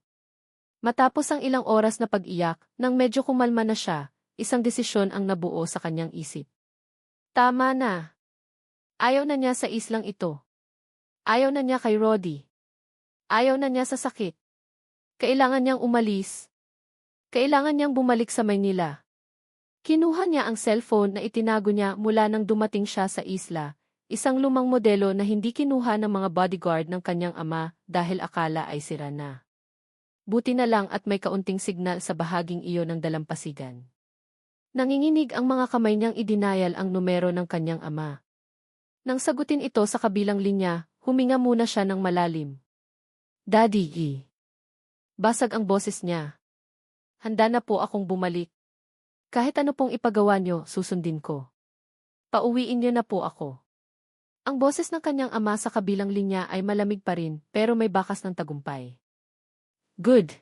Matapos ang ilang oras na pag-iyak, nang medyo kumalma na siya, isang desisyon ang nabuo sa kanyang isip. Tama na. Ayaw na niya sa islang ito. Ayaw na niya kay Roddy. Ayaw na niya sa sakit. Kailangan niyang umalis. Kailangan niyang bumalik sa Maynila. Kinuha niya ang cellphone na itinago niya mula nang dumating siya sa isla, isang lumang modelo na hindi kinuha ng mga bodyguard ng kanyang ama dahil akala ay sira na. Buti na lang at may kaunting signal sa bahaging iyon ng dalampasigan. Nanginginig ang mga kamay niyang idinayal ang numero ng kanyang ama. Nang sagutin ito sa kabilang linya, huminga muna siya ng malalim. Daddy. Basag ang boses niya. Handa na po akong bumalik. Kahit ano pong ipagawa niyo, susundin ko. Pauwiin niyo na po ako. Ang boses ng kanyang ama sa kabilang linya ay malamig pa rin, pero may bakas ng tagumpay. Good.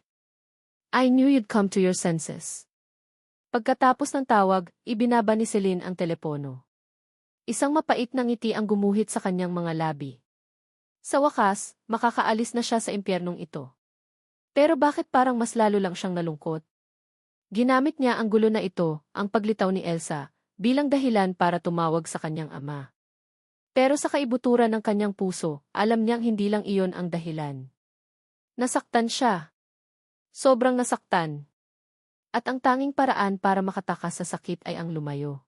I knew you'd come to your senses. Pagkatapos ng tawag, ibinaba ni Celine ang telepono. Isang mapait na ngiti ang gumuhit sa kanyang mga labi. Sa wakas, makakaalis na siya sa impyernong ito. Pero bakit parang mas lalo lang siyang nalungkot? Ginamit niya ang gulo na ito, ang paglitaw ni Elsa, bilang dahilan para tumawag sa kanyang ama. Pero sa kaibuturan ng kanyang puso, alam niyang hindi lang iyon ang dahilan. Nasaktan siya. Sobrang nasaktan. At ang tanging paraan para makatakas sa sakit ay ang lumayo.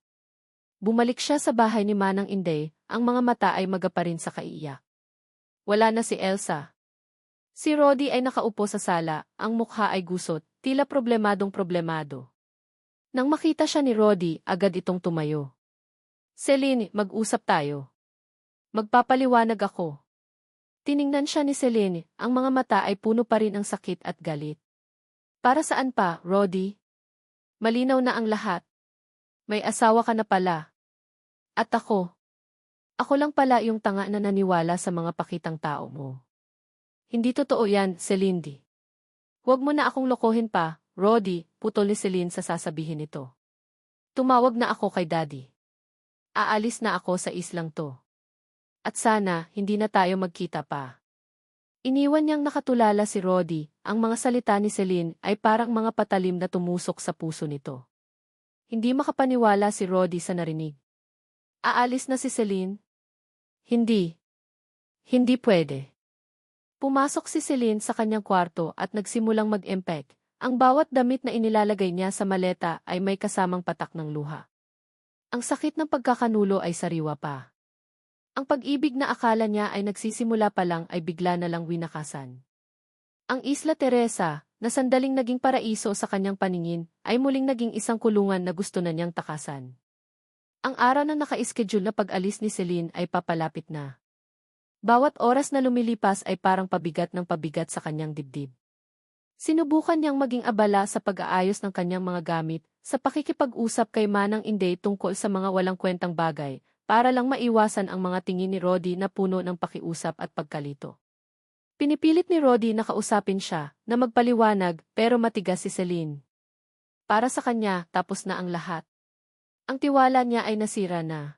Bumalik siya sa bahay ni Manang Inday, ang mga mata ay magaparin sa kaiiyak. Wala na si Elsa. Si Roddy ay nakaupo sa sala, ang mukha ay gusot, tila problemadong-problemado. Nang makita siya ni Roddy, agad itong tumayo. Celine, mag-usap tayo. Magpapaliwanag ako. Tiningnan siya ni Celine, ang mga mata ay puno pa rin ng sakit at galit. Para saan pa, Roddy? Malinaw na ang lahat. May asawa ka na pala. At ako. Ako lang pala yung tanga na naniwala sa mga pakitang tao mo. Hindi totoo yan, Celine. Huwag mo na akong lokohin pa, Roddy, putol ni Celine sa sasabihin nito. Tumawag na ako kay Daddy. Aalis na ako sa islang to. At sana, hindi na tayo magkita pa. Iniwan niyang nakatulala si Roddy, ang mga salita ni Celine ay parang mga patalim na tumusok sa puso nito. Hindi makapaniwala si Roddy sa narinig. Aalis na si Celine? Hindi. Hindi pwede. Pumasok si Celine sa kanyang kwarto at nagsimulang mag-impek, Ang bawat damit na inilalagay niya sa maleta ay may kasamang patak ng luha. Ang sakit ng pagkakanulo ay sariwa pa. Ang pag-ibig na akala niya ay nagsisimula pa lang ay bigla na lang winakasan. Ang Isla Teresa, na sandaling naging paraiso sa kanyang paningin, ay muling naging isang kulungan na gusto na niyang takasan. Ang araw na naka-schedule na pag-alis ni Celine ay papalapit na. Bawat oras na lumilipas ay parang pabigat ng pabigat sa kanyang dibdib. Sinubukan niyang maging abala sa pag-aayos ng kanyang mga gamit, sa pakikipag-usap kay Manang Inday tungkol sa mga walang kwentang bagay, para lang maiwasan ang mga tingin ni Rodi na puno ng pakiusap at pagkalito. Pinipilit ni Rodi na kausapin siya, na magpaliwanag, pero matigas si Celine. Para sa kanya, tapos na ang lahat. Ang tiwala niya ay nasira na.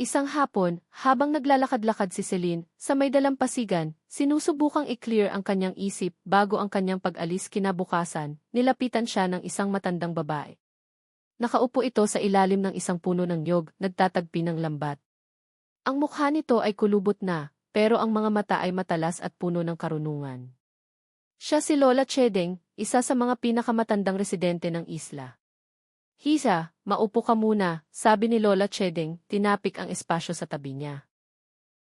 Isang hapon, habang naglalakad-lakad si Celine, sa may dalampasigan, sinusubukang i-clear ang kanyang isip bago ang kanyang pag-alis kinabukasan, nilapitan siya ng isang matandang babae. Nakaupo ito sa ilalim ng isang puno ng niyog, nagtatagpi ng lambat. Ang mukha nito ay kulubot na, pero ang mga mata ay matalas at puno ng karunungan. Siya si Lola Chedeng, isa sa mga pinakamatandang residente ng isla. "Hisa, maupo ka muna," sabi ni Lola Chedeng, tinapik ang espasyo sa tabi niya.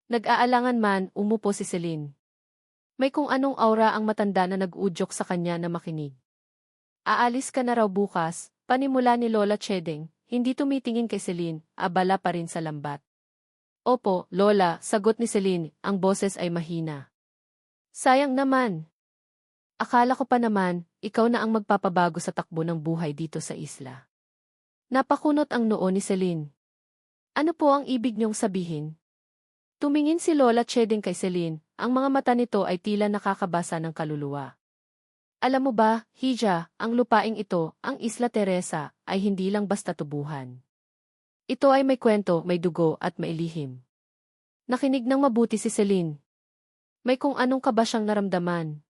Nag-aalangan man, umupo si Celine. May kung anong aura ang matanda na nag-udyok sa kanya na makinig. "Aalis ka na raw bukas," panimula ni Lola Chedeng, hindi tumitingin kay Celine, abala pa rin sa lambat. "Opo, Lola," sagot ni Celine, ang boses ay mahina. "Sayang naman. Akala ko pa naman, ikaw na ang magpapabago sa takbo ng buhay dito sa isla." Napakunot ang noo ni Celine. "Ano po ang ibig niyong sabihin?" Tumingin si Lola Chedeng kay Celine, ang mga mata nito ay tila nakakabasa ng kaluluwa. "Alam mo ba, Hija, ang lupaing ito, ang Isla Teresa, ay hindi lang basta tubuhan. Ito ay may kwento, may dugo at may lihim." Nakinig ng mabuti si Celine. May kung anong kaba siyang naramdaman.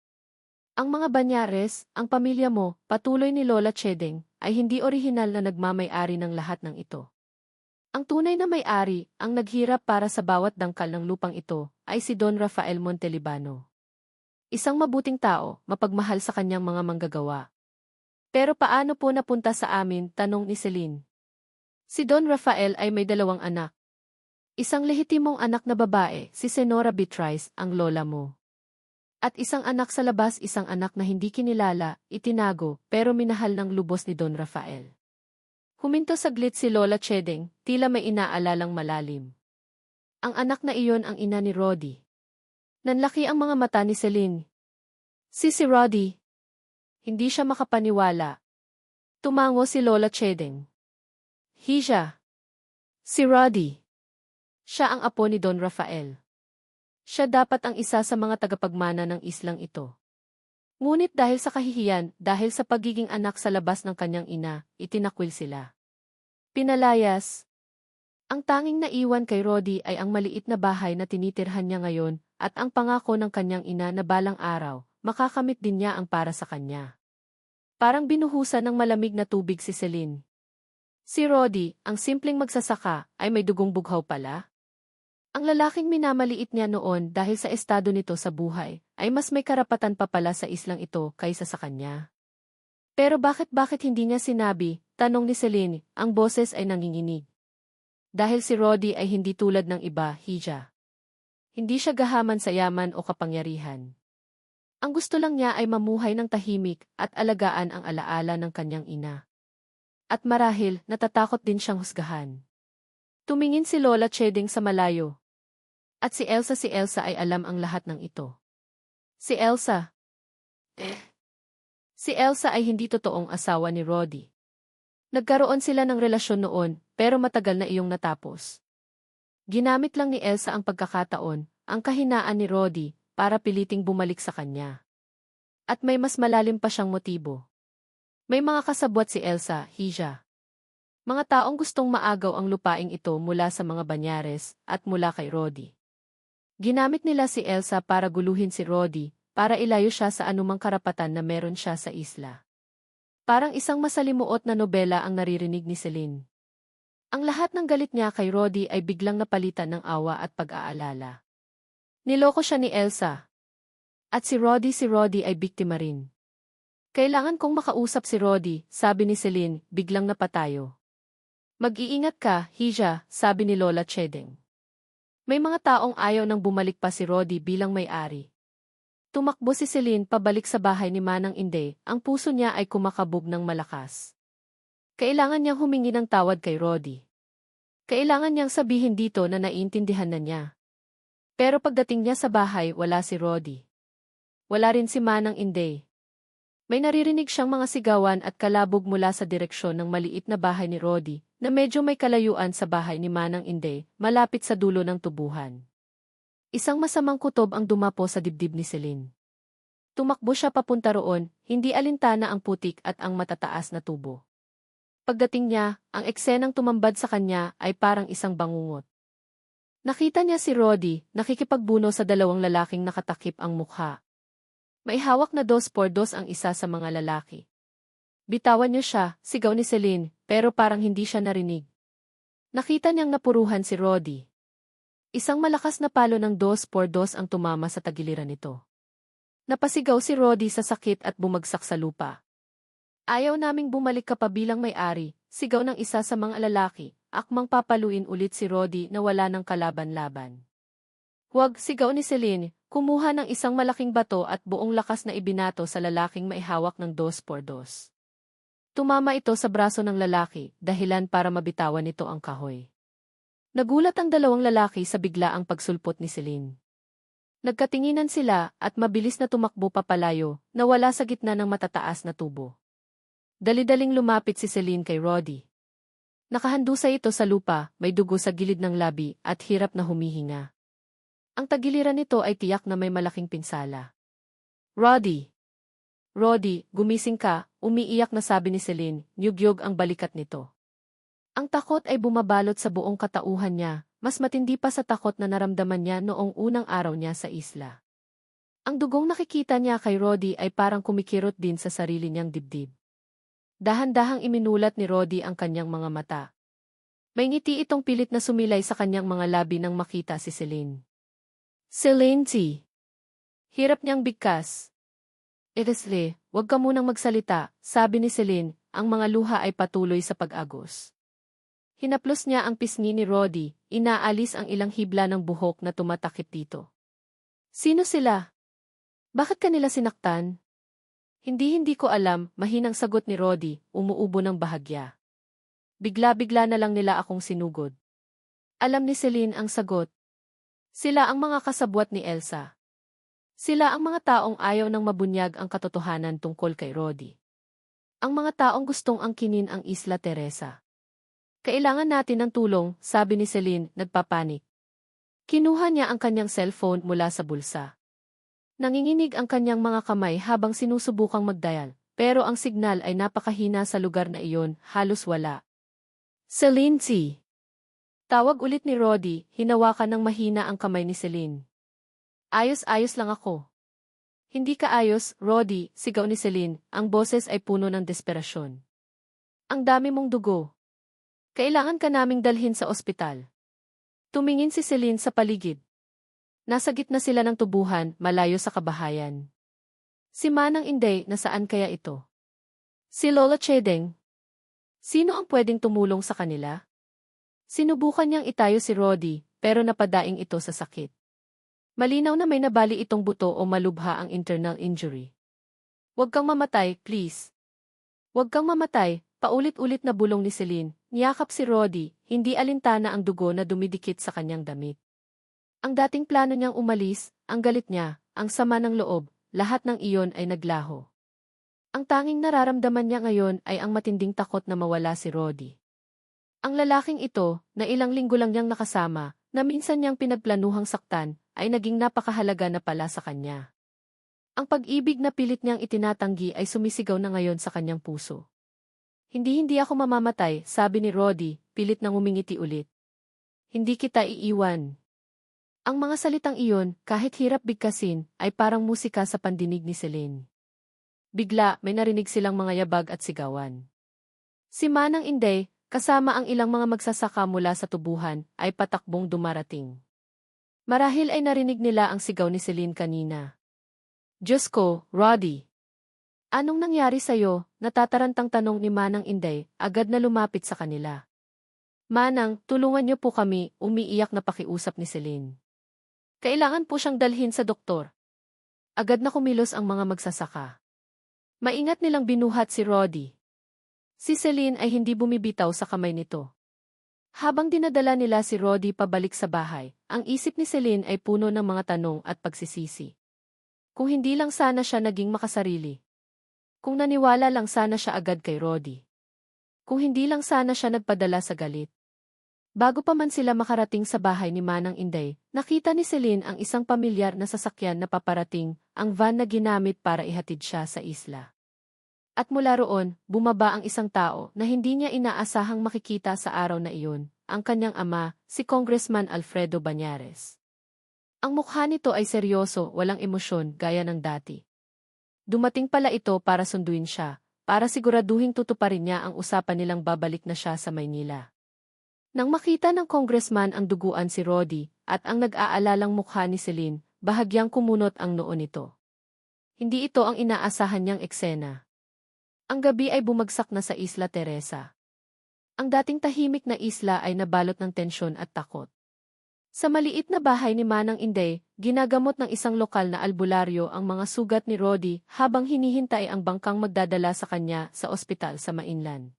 Ang mga Banyares, ang pamilya mo, patuloy ni Lola Chedeng, ay hindi orihinal na nagmamay-ari ng lahat ng ito. Ang tunay na may-ari, ang naghirap para sa bawat dangkal ng lupang ito, ay si Don Rafael Montelibano. Isang mabuting tao, mapagmahal sa kanyang mga manggagawa. "Pero paano po napunta sa amin?" tanong ni Celine. Si Don Rafael ay may 2 anak. Isang lehitimong anak na babae, si Senora Beatrice, ang lola mo. At isang anak sa labas, isang anak na hindi kinilala, itinago, pero minahal ng lubos ni Don Rafael. Huminto saglit si Lola Chedeng, tila may inaalalang malalim. "Ang anak na iyon ang ina ni Rodi." Nanlaki ang mga mata ni Celine. Si Rodi." Hindi siya makapaniwala. Tumango si Lola Chedeng. "Hija. Si Rodi. Siya ang apo ni Don Rafael. Siya dapat ang isa sa mga tagapagmana ng islang ito. Ngunit dahil sa kahihiyan, dahil sa pagiging anak sa labas ng kanyang ina, itinakwil sila. Pinalayas. Ang tanging naiwan kay Rodi ay ang maliit na bahay na tinitirhan niya ngayon, at ang pangako ng kanyang ina na balang araw, makakamit din niya ang para sa kanya." Parang binuhusan ng malamig na tubig si Celine. Si Rodi, ang simpleng magsasaka, ay may dugong bughaw pala. Ang lalaking minamaliit niya noon dahil sa estado nito sa buhay, ay mas may karapatan pa pala sa islang ito kaysa sa kanya. "Pero bakit hindi niya sinabi?" tanong ni Celine, ang boses ay nanginginig. "Dahil si Rodi ay hindi tulad ng iba, Hija. Hindi siya gahaman sa yaman o kapangyarihan. Ang gusto lang niya ay mamuhay ng tahimik at alagaan ang alaala ng kanyang ina. At marahil, natatakot din siyang husgahan." Tumingin si Lola Chedeng sa malayo. At si Elsa ay alam ang lahat ng ito. Si Elsa. Si Elsa ay hindi totoong asawa ni Rodi. Nagkaroon sila ng relasyon noon, pero matagal na iyong natapos. Ginamit lang ni Elsa ang pagkakataon, ang kahinaan ni Rodi, para piliting bumalik sa kanya. At may mas malalim pa siyang motibo. May mga kasabwat si Elsa, Hija. Mga taong gustong maagaw ang lupaing ito mula sa mga Banyares at mula kay Rodi. Ginamit nila si Elsa para guluhin si Rodi, para ilayo siya sa anumang karapatan na meron siya sa isla. Parang isang masalimuot na nobela ang naririnig ni Celine. Ang lahat ng galit niya kay Rodi ay biglang napalitan ng awa at pag-aalala. Niloko siya ni Elsa. At si Rodi ay biktima rin. Kailangan kong makausap si Roddy, sabi ni Celine, biglang napatayo. Mag-iingat ka, Hija, sabi ni Lola Chedeng. May mga taong ayaw nang bumalik pa si Roddy bilang may-ari. Tumakbo si Celine pabalik sa bahay ni Manang Inday, ang puso niya ay kumakabog ng malakas. Kailangan niyang humingi ng tawad kay Roddy. Kailangan niyang sabihin dito na naiintindihan na niya. Pero pagdating niya sa bahay, wala si Roddy. Wala rin si Manang Inday. May naririnig siyang mga sigawan at kalabog mula sa direksyon ng maliit na bahay ni Roddy, na medyo may kalayuan sa bahay ni Manang Inday, malapit sa dulo ng tubuhan. Isang masamang kutob ang dumapo sa dibdib ni Celine. Tumakbo siya papunta roon, hindi alintana ang putik at ang matataas na tubo. Pagdating niya, ang eksenang tumambad sa kanya ay parang isang bangungot. Nakita niya si Roddy, nakikipagbuno sa dalawang lalaking nakatakip ang mukha. May hawak na 2x2 ang isa sa mga lalaki. Bitawan niyo siya, sigaw ni Celine, pero parang hindi siya narinig. Nakita niyang napuruhan si Roddy. Isang malakas na palo ng 2x2 ang tumama sa tagiliran nito. Napasigaw si Roddy sa sakit at bumagsak sa lupa. Ayaw naming bumalik ka pa bilang may-ari, sigaw ng isa sa mga lalaki, akmang papaluin ulit si Roddy na wala ng kalaban-laban. Huwag, sigaw ni Celine, kumuha ng isang malaking bato at buong lakas na ibinato sa lalaking may hawak ng 2x2. Tumama ito sa braso ng lalaki, dahilan para mabitawan nito ang kahoy. Nagulat ang dalawang lalaki sa biglaang pagsulpot ni Celine. Nagkatinginan sila at mabilis na tumakbo papalayo, na wala sa gitna ng matataas na tubo. Dali-daling lumapit si Celine kay Roddy. Nakahandusay ito sa lupa, may dugo sa gilid ng labi at hirap na humihinga. Ang tagiliran nito ay tiyak na may malaking pinsala. Roddy! Roddy, gumising ka, umiiyak na sabi ni Celine, nyugyog ang balikat nito. Ang takot ay bumabalot sa buong katauhan niya, mas matindi pa sa takot na naramdaman niya noong unang araw niya sa isla. Ang dugong nakikita niya kay Roddy ay parang kumikirot din sa sarili niyang dibdib. Dahan-dahang iminulat ni Roddy ang kanyang mga mata. May ngiti itong pilit na sumilay sa kanyang mga labi nang makita si Celine. Celine T. Hirap niyang bigkas. Eresle, huwag ka munang magsalita, sabi ni Celine, ang mga luha ay patuloy sa pag-agos. Hinaplos niya ang pisngi ni Roddy, inaalis ang ilang hibla ng buhok na tumatakip dito. Sino sila? Bakit kanila sinaktan? Hindi ko alam, mahinang sagot ni Roddy, umuubo ng bahagya. Bigla-bigla na lang nila akong sinugod. Alam ni Celine ang sagot. Sila ang mga kasabwat ni Elsa. Sila ang mga taong ayaw nang mabunyag ang katotohanan tungkol kay Roddy. Ang mga taong gustong angkinin ang Isla Teresa. Kailangan natin ng tulong, sabi ni Celine, nagpapanik. Kinuha niya ang kanyang cellphone mula sa bulsa. Nanginginig ang kanyang mga kamay habang sinusubukang magdial, pero ang signal ay napakahina sa lugar na iyon, halos wala. Celine T. Tawag ulit ni Roddy, hinawakan ng mahina ang kamay ni Celine. Ayos-ayos lang ako. Hindi ka ayos, Roddy, sigaw ni Celine, ang boses ay puno ng desperasyon. Ang dami mong dugo. Kailangan ka naming dalhin sa ospital. Tumingin si Celine sa paligid. Nasa gitna sila ng tubuhan, malayo sa kabahayan. Si Manang Inday, nasaan kaya ito? Si Lola Chedeng. Sino ang pwedeng tumulong sa kanila? Sinubukan niyang itayo si Roddy, pero napadaing ito sa sakit. Malinaw na may nabali itong buto o malubha ang internal injury. Huwag kang mamatay, please. Huwag kang mamatay, paulit-ulit na bulong ni Celine, niyakap si Roddy, hindi alintana ang dugo na dumidikit sa kanyang damit. Ang dating plano niyang umalis, ang galit niya, ang sama ng loob, lahat ng iyon ay naglaho. Ang tanging nararamdaman niya ngayon ay ang matinding takot na mawala si Roddy. Ang lalaking ito, na ilang linggo lang niyang nakasama, na minsan niyang pinagplanuhang saktan, ay naging napakahalaga na pala sa kanya. Ang pag-ibig na pilit niyang itinatanggi ay sumisigaw na ngayon sa kanyang puso. Hindi ako mamamatay, sabi ni Roddy, pilit nang umingiti ulit. Hindi kita iiwan. Ang mga salitang iyon, kahit hirap bigkasin, ay parang musika sa pandinig ni Celine. Bigla, may narinig silang mga yabag at sigawan. Si Manang Inday, kasama ang ilang mga magsasaka mula sa tubuhan, ay patakbong dumarating. Marahil ay narinig nila ang sigaw ni Celine kanina. Diyos ko, Roddy! Anong nangyari sa'yo? Natatarantang tanong ni Manang Inday, agad na lumapit sa kanila. Manang, tulungan niyo po kami, umiiyak na pakiusap ni Celine. Kailangan po siyang dalhin sa doktor. Agad na kumilos ang mga magsasaka. Maingat nilang binuhat si Roddy. Si Celine ay hindi bumibitaw sa kamay nito. Habang dinadala nila si Roddy pabalik sa bahay, ang isip ni Celine ay puno ng mga tanong at pagsisisi. Kung hindi lang sana siya naging makasarili. Kung naniwala lang sana siya agad kay Roddy. Kung hindi lang sana siya nagpadala sa galit. Bago pa man sila makarating sa bahay ni Manang Inday, nakita ni Celine ang isang pamilyar na sasakyan na paparating, ang van na ginamit para ihatid siya sa isla. At mula roon, bumaba ang isang tao na hindi niya inaasahang makikita sa araw na iyon, ang kanyang ama, si Congressman Alfredo Bañares. Ang mukha nito ay seryoso, walang emosyon, gaya ng dati. Dumating pala ito para sunduin siya, para siguraduhing tutuparin niya ang usapan nilang babalik na siya sa Maynila. Nang makita ng congressman ang duguan si Roddy, at ang nag-aalalang mukha ni Celine, bahagyang kumunot ang noo nito. Hindi ito ang inaasahan niyang eksena. Ang gabi ay bumagsak na sa Isla Teresa. Ang dating tahimik na isla ay nabalot ng tensyon at takot. Sa maliit na bahay ni Manang Inday, ginagamot ng isang lokal na albularyo ang mga sugat ni Roddy habang hinihintay ang bangkang magdadala sa kanya sa ospital sa Mainland.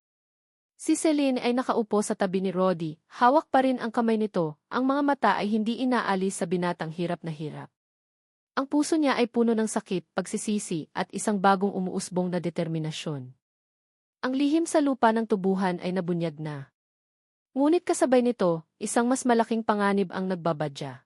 Si Celine ay nakaupo sa tabi ni Roddy, hawak pa rin ang kamay nito, ang mga mata ay hindi inaalis sa binatang hirap na hirap. Ang puso niya ay puno ng sakit, pagsisisi, at isang bagong umuusbong na determinasyon. Ang lihim sa lupa ng tubuhan ay nabunyag na. Ngunit kasabay nito, isang mas malaking panganib ang nagbabadya.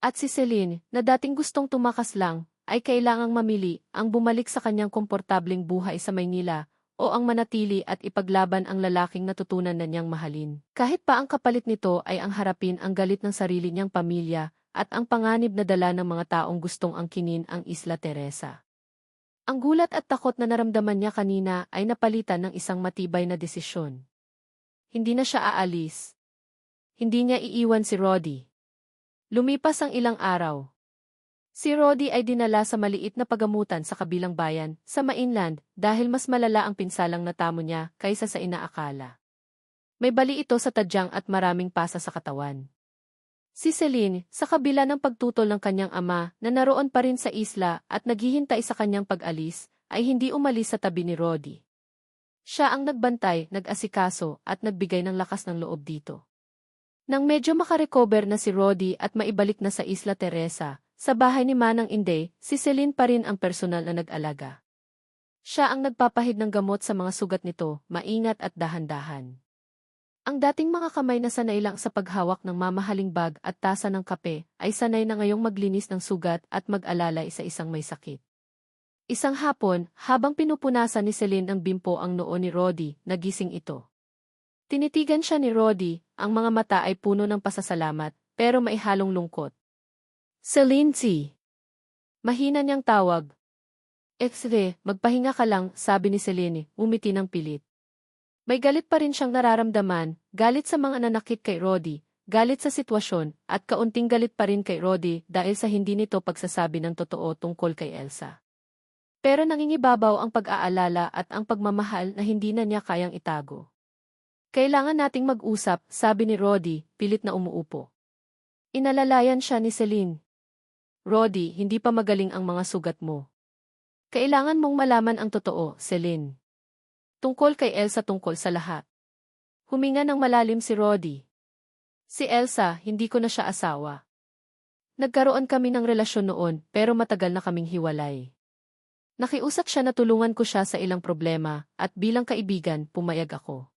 At si Celine, na dating gustong tumakas lang, ay kailangang mamili ang bumalik sa kanyang komportableng buhay sa Maynila, o ang manatili at ipaglaban ang lalaking natutunan na niyang mahalin. Kahit pa ang kapalit nito ay ang harapin ang galit ng sarili niyang pamilya at ang panganib na dala ng mga taong gustong angkinin ang Isla Teresa. Ang gulat at takot na naramdaman niya kanina ay napalitan ng isang matibay na desisyon. Hindi na siya aalis. Hindi niya iiwan si Roddy. Lumipas ang ilang araw. Si Roddy ay dinala sa maliit na pagamutan sa kabilang bayan, sa Mainland, dahil mas malala ang pinsalang natamo niya kaysa sa inaakala. May bali ito sa tadyang at maraming pasa sa katawan. Si Celine, sa kabila ng pagtutol ng kanyang ama na naroon pa rin sa isla at naghihintay sa kanyang pag-alis, ay hindi umalis sa tabi ni Roddy. Siya ang nagbantay, nag-asikaso at nagbigay ng lakas ng loob dito. Nang medyo makarecover na si Roddy at maibalik na sa Isla Teresa, sa bahay ni Manang Inday, si Celine pa rin ang personal na nag-alaga. Siya ang nagpapahid ng gamot sa mga sugat nito, maingat at dahan-dahan. Ang dating mga kamay na sanay lang sa paghawak ng mamahaling bag at tasa ng kape, ay sanay na ngayong maglinis ng sugat at mag-alalay sa isang may sakit. Isang hapon, habang pinupunasan ni Celine ang bimpo ang noo ni Roddy, nagising ito. Tinitigan siya ni Roddy, ang mga mata ay puno ng pasasalamat, pero may halong lungkot. Celine C. Mahina niyang tawag. Magpahinga ka lang, sabi ni Celine, umiti ng pilit. May galit pa rin siyang nararamdaman, galit sa mga nanakit kay Roddy, galit sa sitwasyon, at kaunting galit pa rin kay Roddy dahil sa hindi nito pagsasabi ng totoo tungkol kay Elsa. Pero nangingibabaw ang pag-aalala at ang pagmamahal na hindi na niya kayang itago. Kailangan nating mag-usap, sabi ni Roddy, pilit na umuupo. Inalalayan siya ni Celine. Roddy, hindi pa magaling ang mga sugat mo. Kailangan mong malaman ang totoo, Celine. Tungkol kay Elsa, tungkol sa lahat. Huminga ng malalim si Roddy. Si Elsa, hindi ko na siya asawa. Nagkaroon kami ng relasyon noon, pero matagal na kaming hiwalay. Nakiusap siya na tulungan ko siya sa ilang problema, at bilang kaibigan, pumayag ako.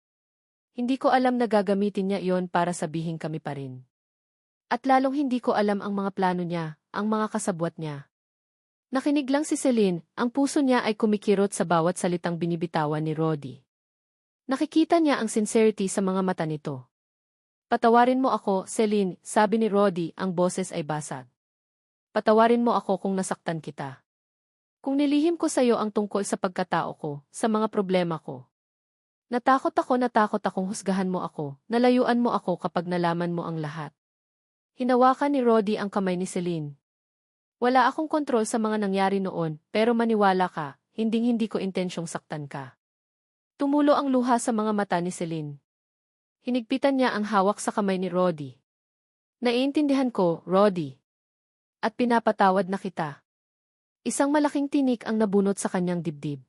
Hindi ko alam na gagamitin niya iyon para sabihin kami pa rin. At lalong hindi ko alam ang mga plano niya, ang mga kasabwat niya. Nakinig lang si Celine, ang puso niya ay kumikirot sa bawat salitang binibitawan ni Roddy. Nakikita niya ang sincerity sa mga mata nito. Patawarin mo ako, Celine, sabi ni Roddy, ang boses ay basag. Patawarin mo ako kung nasaktan kita. Kung nilihim ko sa iyo ang tungkol sa pagkatao ko, sa mga problema ko. Natakot akong husgahan mo ako, nalayuan mo ako kapag nalaman mo ang lahat. Hinawakan ni Roddy ang kamay ni Celine. Wala akong kontrol sa mga nangyari noon, pero maniwala ka, hinding-hindi ko intensyong saktan ka. Tumulo ang luha sa mga mata ni Celine. Hinigpitan niya ang hawak sa kamay ni Roddy. Naiintindihan ko, Roddy. At pinapatawad na kita. Isang malaking tinik ang nabunot sa kanyang dibdib.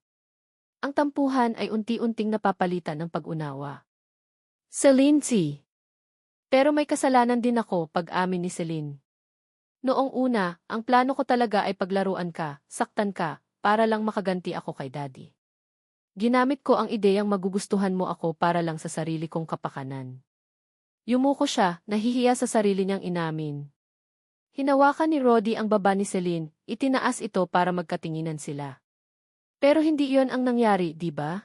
Ang tampuhan ay unti-unting napapalitan ng pag-unawa. Celine C. Pero may kasalanan din ako, pag-amin ni Celine. Noong una, ang plano ko talaga ay paglaruan ka, saktan ka, para lang makaganti ako kay Daddy. Ginamit ko ang ideyang magugustuhan mo ako para lang sa sarili kong kapakanan. Yumuko siya, nahihiya sa sarili niyang inamin. Hinawakan ni Roddy ang baba ni Celine, itinaas ito para magkatinginan sila. Pero hindi iyon ang nangyari, di ba?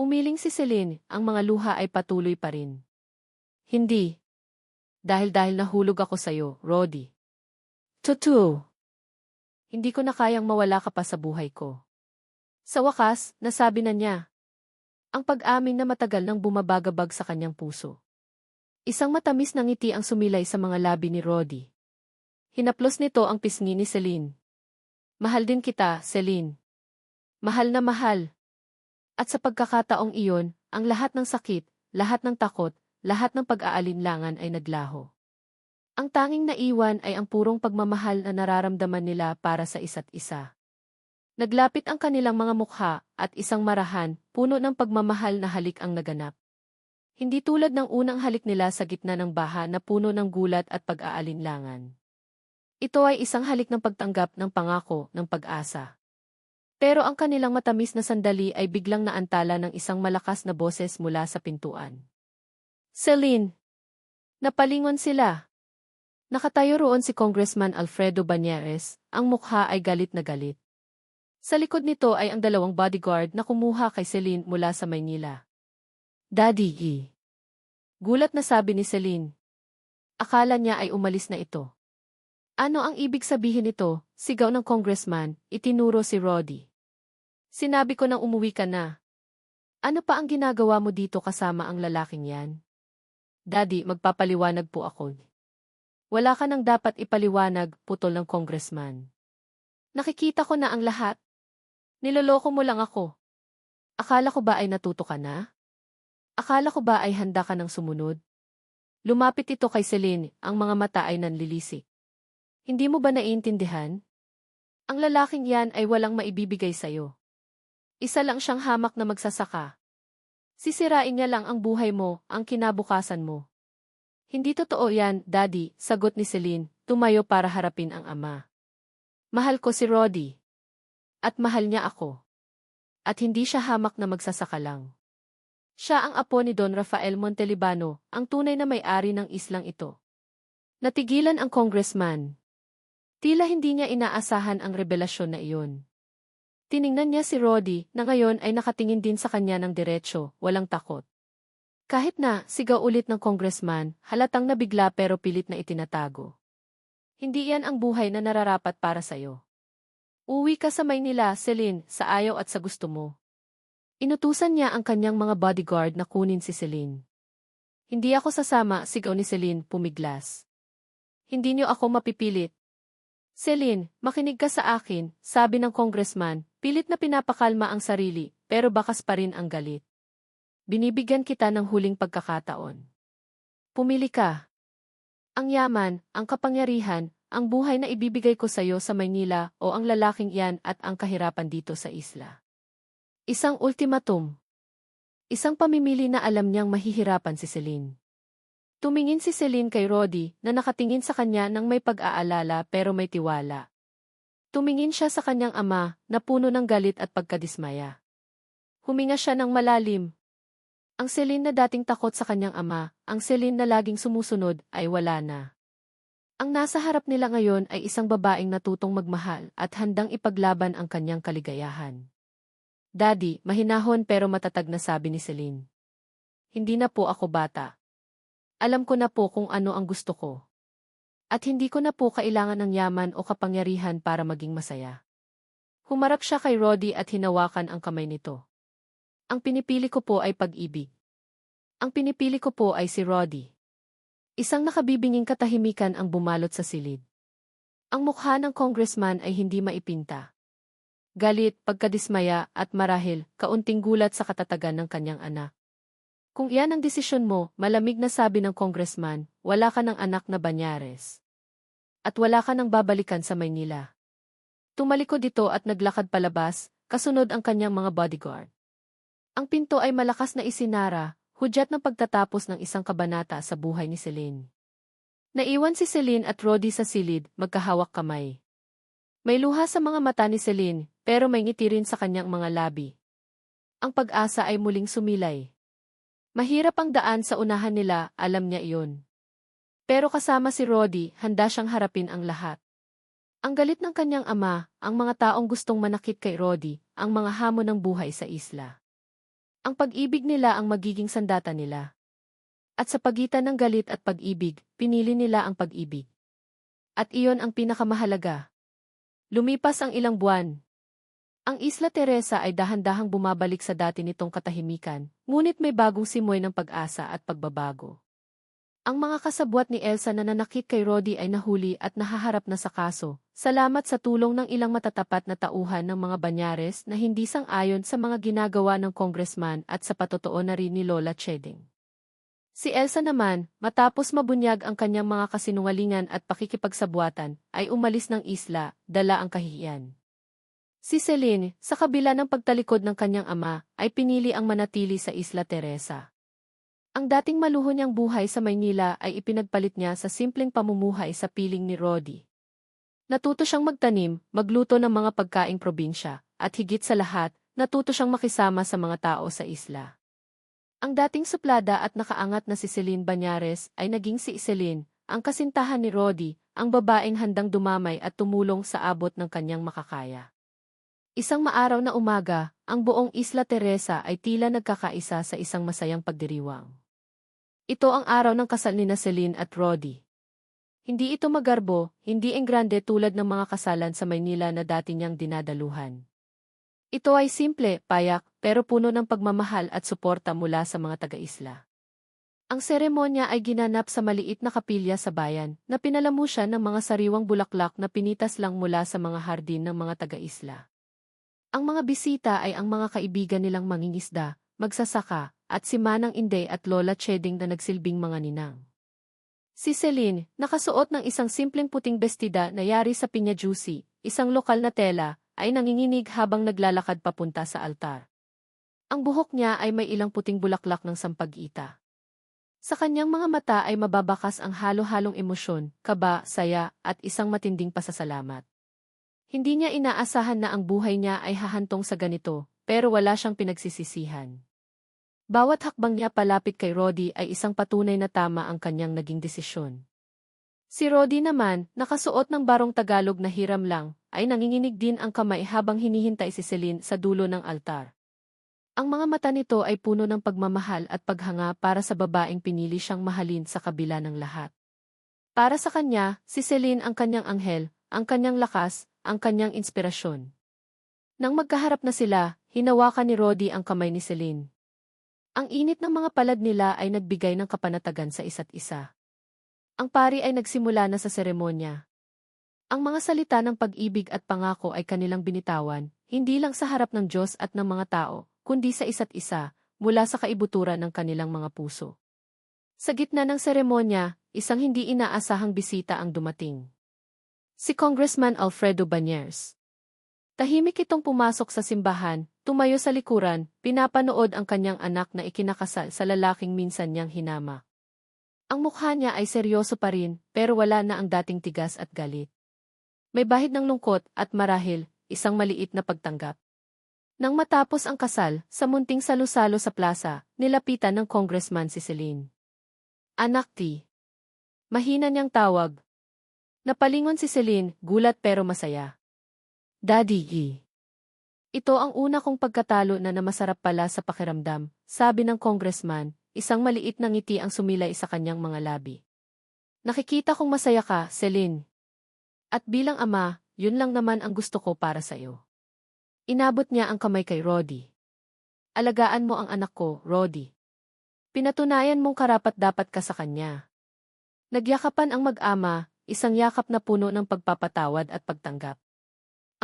Umiling si Celine, ang mga luha ay patuloy pa rin. Hindi. Dahil nahulog ako sa'yo, Roddy. Totoo. Hindi ko na kayang mawala ka pa sa buhay ko. Sa wakas, nasabi na niya. Ang pag-amin na matagal nang bumabagabag sa kanyang puso. Isang matamis na ngiti ang sumilay sa mga labi ni Roddy. Hinaplos nito ang pisngi ni Celine. Mahal din kita, Celine. Mahal na mahal. At sa pagkakataong iyon, ang lahat ng sakit, lahat ng takot, lahat ng pag-aalinlangan ay naglaho. Ang tanging naiwan ay ang purong pagmamahal na nararamdaman nila para sa isa't isa. Naglapit ang kanilang mga mukha at isang marahan, puno ng pagmamahal na halik ang naganap. Hindi tulad ng unang halik nila sa gitna ng baha na puno ng gulat at pag-aalinlangan. Ito ay isang halik ng pagtanggap ng pangako, ng pag-asa. Pero ang kanilang matamis na sandali ay biglang naantala ng isang malakas na boses mula sa pintuan. Celine! Napalingon sila. Nakatayo roon si Congressman Alfredo Bañeres, ang mukha ay galit na galit. Sa likod nito ay ang dalawang bodyguard na kumuha kay Celine mula sa Maynila. Daddy E. Gulat na sabi ni Celine. Akala niya ay umalis na ito. Ano ang ibig sabihin nito? Sigaw ng congressman, itinuro si Roddy. Sinabi ko nang umuwi ka na. Ano pa ang ginagawa mo dito kasama ang lalaking yan? Daddy, magpapaliwanag po ako. Wala ka nang dapat ipaliwanag, putol ng congressman. Nakikita ko na ang lahat. Niloloko mo lang ako. Akala ko ba ay natuto ka na? Akala ko ba ay handa ka ng sumunod? Lumapit ito kay Celine, ang mga mata ay nanlilisik. Hindi mo ba naiintindihan? Ang lalaking yan ay walang maibibigay sa'yo. Isa lang siyang hamak na magsasaka. Sisirain niya lang ang buhay mo, ang kinabukasan mo. Hindi totoo yan, Daddy, sagot ni Celine, tumayo para harapin ang ama. Mahal ko si Roddy. At mahal niya ako. At hindi siya hamak na magsasaka lang. Siya ang apo ni Don Rafael Montelibano, ang tunay na may-ari ng islang ito. Natigilan ang congressman. Tila hindi niya inaasahan ang revelasyon na iyon. Tiningnan niya si Roddy na ngayon ay nakatingin din sa kanya ng diretsyo, walang takot. Kahit na, sigaw ulit ng congressman, halatang nabigla pero pilit na itinatago. Hindi yan ang buhay na nararapat para sa'yo. Uwi ka sa Maynila, Celine, sa ayaw at sa gusto mo. Inutusan niya ang kanyang mga bodyguard na kunin si Celine. Hindi ako sasama, sigaw ni Celine, pumiglas. Hindi niyo ako mapipilit. Celine, makinig ka sa akin, sabi ng congressman, pilit na pinapakalma ang sarili, pero bakas pa rin ang galit. Binibigyan kita ng huling pagkakataon. Pumili ka. Ang yaman, ang kapangyarihan, ang buhay na ibibigay ko sa iyo sa Maynila o ang lalaking iyan at ang kahirapan dito sa isla. Isang ultimatum. Isang pamimili na alam niyang mahihirapan si Celine. Tumingin si Celine kay Roddy na nakatingin sa kanya ng may pag-aalala pero may tiwala. Tumingin siya sa kanyang ama na puno ng galit at pagkadismaya. Huminga siya ng malalim. Ang Celine na dating takot sa kanyang ama, ang Celine na laging sumusunod, ay wala na. Ang nasa harap nila ngayon ay isang babaeng natutong magmahal at handang ipaglaban ang kanyang kaligayahan. Daddy, mahinahon pero matatag na sabi ni Celine. Hindi na po ako bata. Alam ko na po kung ano ang gusto ko. At hindi ko na po kailangan ng yaman o kapangyarihan para maging masaya. Humarap siya kay Roddy at hinawakan ang kamay nito. Ang pinipili ko po ay pag-ibig. Ang pinipili ko po ay si Roddy. Isang nakabibinging katahimikan ang bumalot sa silid. Ang mukha ng congressman ay hindi maipinta. galit, pagkadismaya at marahil kaunting gulat sa katatagan ng kanyang anak. Kung iyan ang desisyon mo, malamig na sabi ng congressman, wala ka ng anak na Banyares. At wala ka nang babalikan sa Maynila. Tumalikod ito at naglakad palabas, kasunod ang kanyang mga bodyguard. Ang pinto ay malakas na isinara, hudyat ng pagtatapos ng isang kabanata sa buhay ni Celine. Naiwan si Celine at Rodi sa silid, magkahawak kamay. May luha sa mga mata ni Celine, pero may ngiti rin sa kanyang mga labi. Ang pag-asa ay muling sumilay. Mahirap ang daan sa unahan nila, alam niya iyon. Pero kasama si Rodi, handa siyang harapin ang lahat. Ang galit ng kanyang ama, ang mga taong gustong manakit kay Rodi, ang mga hamon ng buhay sa isla. Ang pag-ibig nila ang magiging sandata nila. At sa pagitan ng galit at pag-ibig, pinili nila ang pag-ibig. At iyon ang pinakamahalaga. Lumipas ang ilang buwan. Ang Isla Teresa ay dahan-dahang bumabalik sa dati nitong katahimikan, ngunit may bagong simoy ng pag-asa at pagbabago. Ang mga kasabwat ni Elsa na nanakit kay Rodi ay nahuli at nahaharap na sa kaso, salamat sa tulong ng ilang matatapat na tauhan ng mga Banyares na hindi sang-ayon sa mga ginagawa ng congressman at sa patotoo na rin ni Lola Cheding. Si Elsa naman, matapos mabunyag ang kanyang mga kasinungalingan at pakikipagsabwatan, ay umalis ng isla, dala ang kahihiyan. Si Celine, sa kabila ng pagtalikod ng kanyang ama, ay pinili ang manatili sa Isla Teresa. Ang dating maluho niyang buhay sa Maynila ay ipinagpalit niya sa simpleng pamumuhay sa piling ni Rodi. Natuto siyang magtanim, magluto ng mga pagkaing probinsya, at higit sa lahat, natuto siyang makisama sa mga tao sa isla. Ang dating suplada at nakaangat na si Celine Banyares ay naging si Celine, ang kasintahan ni Rodi, ang babaeng handang dumamay at tumulong sa abot ng kanyang makakaya. Isang maaraw na umaga, ang buong Isla Teresa ay tila nagkakaisa sa isang masayang pagdiriwang. Ito ang araw ng kasal ni Celine at Rodi. Hindi ito magarbo, hindi enggrande tulad ng mga kasalan sa Maynila na dati niyang dinadaluhan. Ito ay simple, payak, pero puno ng pagmamahal at suporta mula sa mga taga-isla. Ang seremonya ay ginanap sa maliit na kapilya sa bayan, na pinalamusyan ng mga sariwang bulaklak na pinitas lang mula sa mga hardin ng mga taga-isla. Ang mga bisita ay ang mga kaibigan nilang mangingisda, magsasaka, at si Manang Inday at Lola Cheding na nagsilbing mga ninang. Si Celine, nakasuot ng isang simpleng puting bestida na yari sa pinya juicy, isang lokal na tela, ay nanginginig habang naglalakad papunta sa altar. Ang buhok niya ay may ilang puting bulaklak ng sampag-ita. Sa kanyang mga mata ay mababakas ang halo-halong emosyon, kaba, saya, at isang matinding pasasalamat. Hindi niya inaasahan na ang buhay niya ay hahantong sa ganito, pero wala siyang pinagsisisihan. Bawat hakbang niya palapit kay Rodi ay isang patunay na tama ang kanyang naging desisyon. Si Rodi naman, nakasuot ng barong Tagalog na hiram lang, ay nanginginig din ang kamay habang hinihintay si Celine sa dulo ng altar. Ang mga mata nito ay puno ng pagmamahal at paghanga para sa babaeng pinili siyang mahalin sa kabila ng lahat. Para sa kanya, si Celine ang kanyang anghel, ang kanyang lakas, ang kanyang inspirasyon. Nang magkaharap na sila, hinawakan ni Rodi ang kamay ni Celine. Ang init ng mga palad nila ay nagbigay ng kapanatagan sa isa't isa. Ang pari ay nagsimula na sa seremonya. Ang mga salita ng pag-ibig at pangako ay kanilang binitawan, hindi lang sa harap ng Diyos at ng mga tao, kundi sa isa't isa, mula sa kaibuturan ng kanilang mga puso. Sa gitna ng seremonya, isang hindi inaasahang bisita ang dumating. Si Congressman Alfredo Banyares. Tahimik itong pumasok sa simbahan, tumayo sa likuran, pinapanood ang kanyang anak na ikinakasal sa lalaking minsan niyang hinama. Ang mukha niya ay seryoso pa rin, pero wala na ang dating tigas at galit. May bahid ng lungkot at marahil, isang maliit na pagtanggap. Nang matapos ang kasal, sa munting salu-salo sa plaza, nilapitan ng congressman si Celine. Anak ti. Mahina niyang tawag. Napalingon si Celine, gulat pero masaya. Daddy E. Ito ang una kong pagkatalo na masarap pala sa pakiramdam, sabi ng congressman, isang maliit na ngiti ang sumilay sa kanyang mga labi. Nakikita kong masaya ka, Celine. At bilang ama, yun lang naman ang gusto ko para sa iyo. Inabot niya ang kamay kay Rodi. Alagaan mo ang anak ko, Rodi. Pinatunayan mong karapat-dapat ka sa kanya. Nagyakapan ang mag-ama, isang yakap na puno ng pagpapatawad at pagtanggap.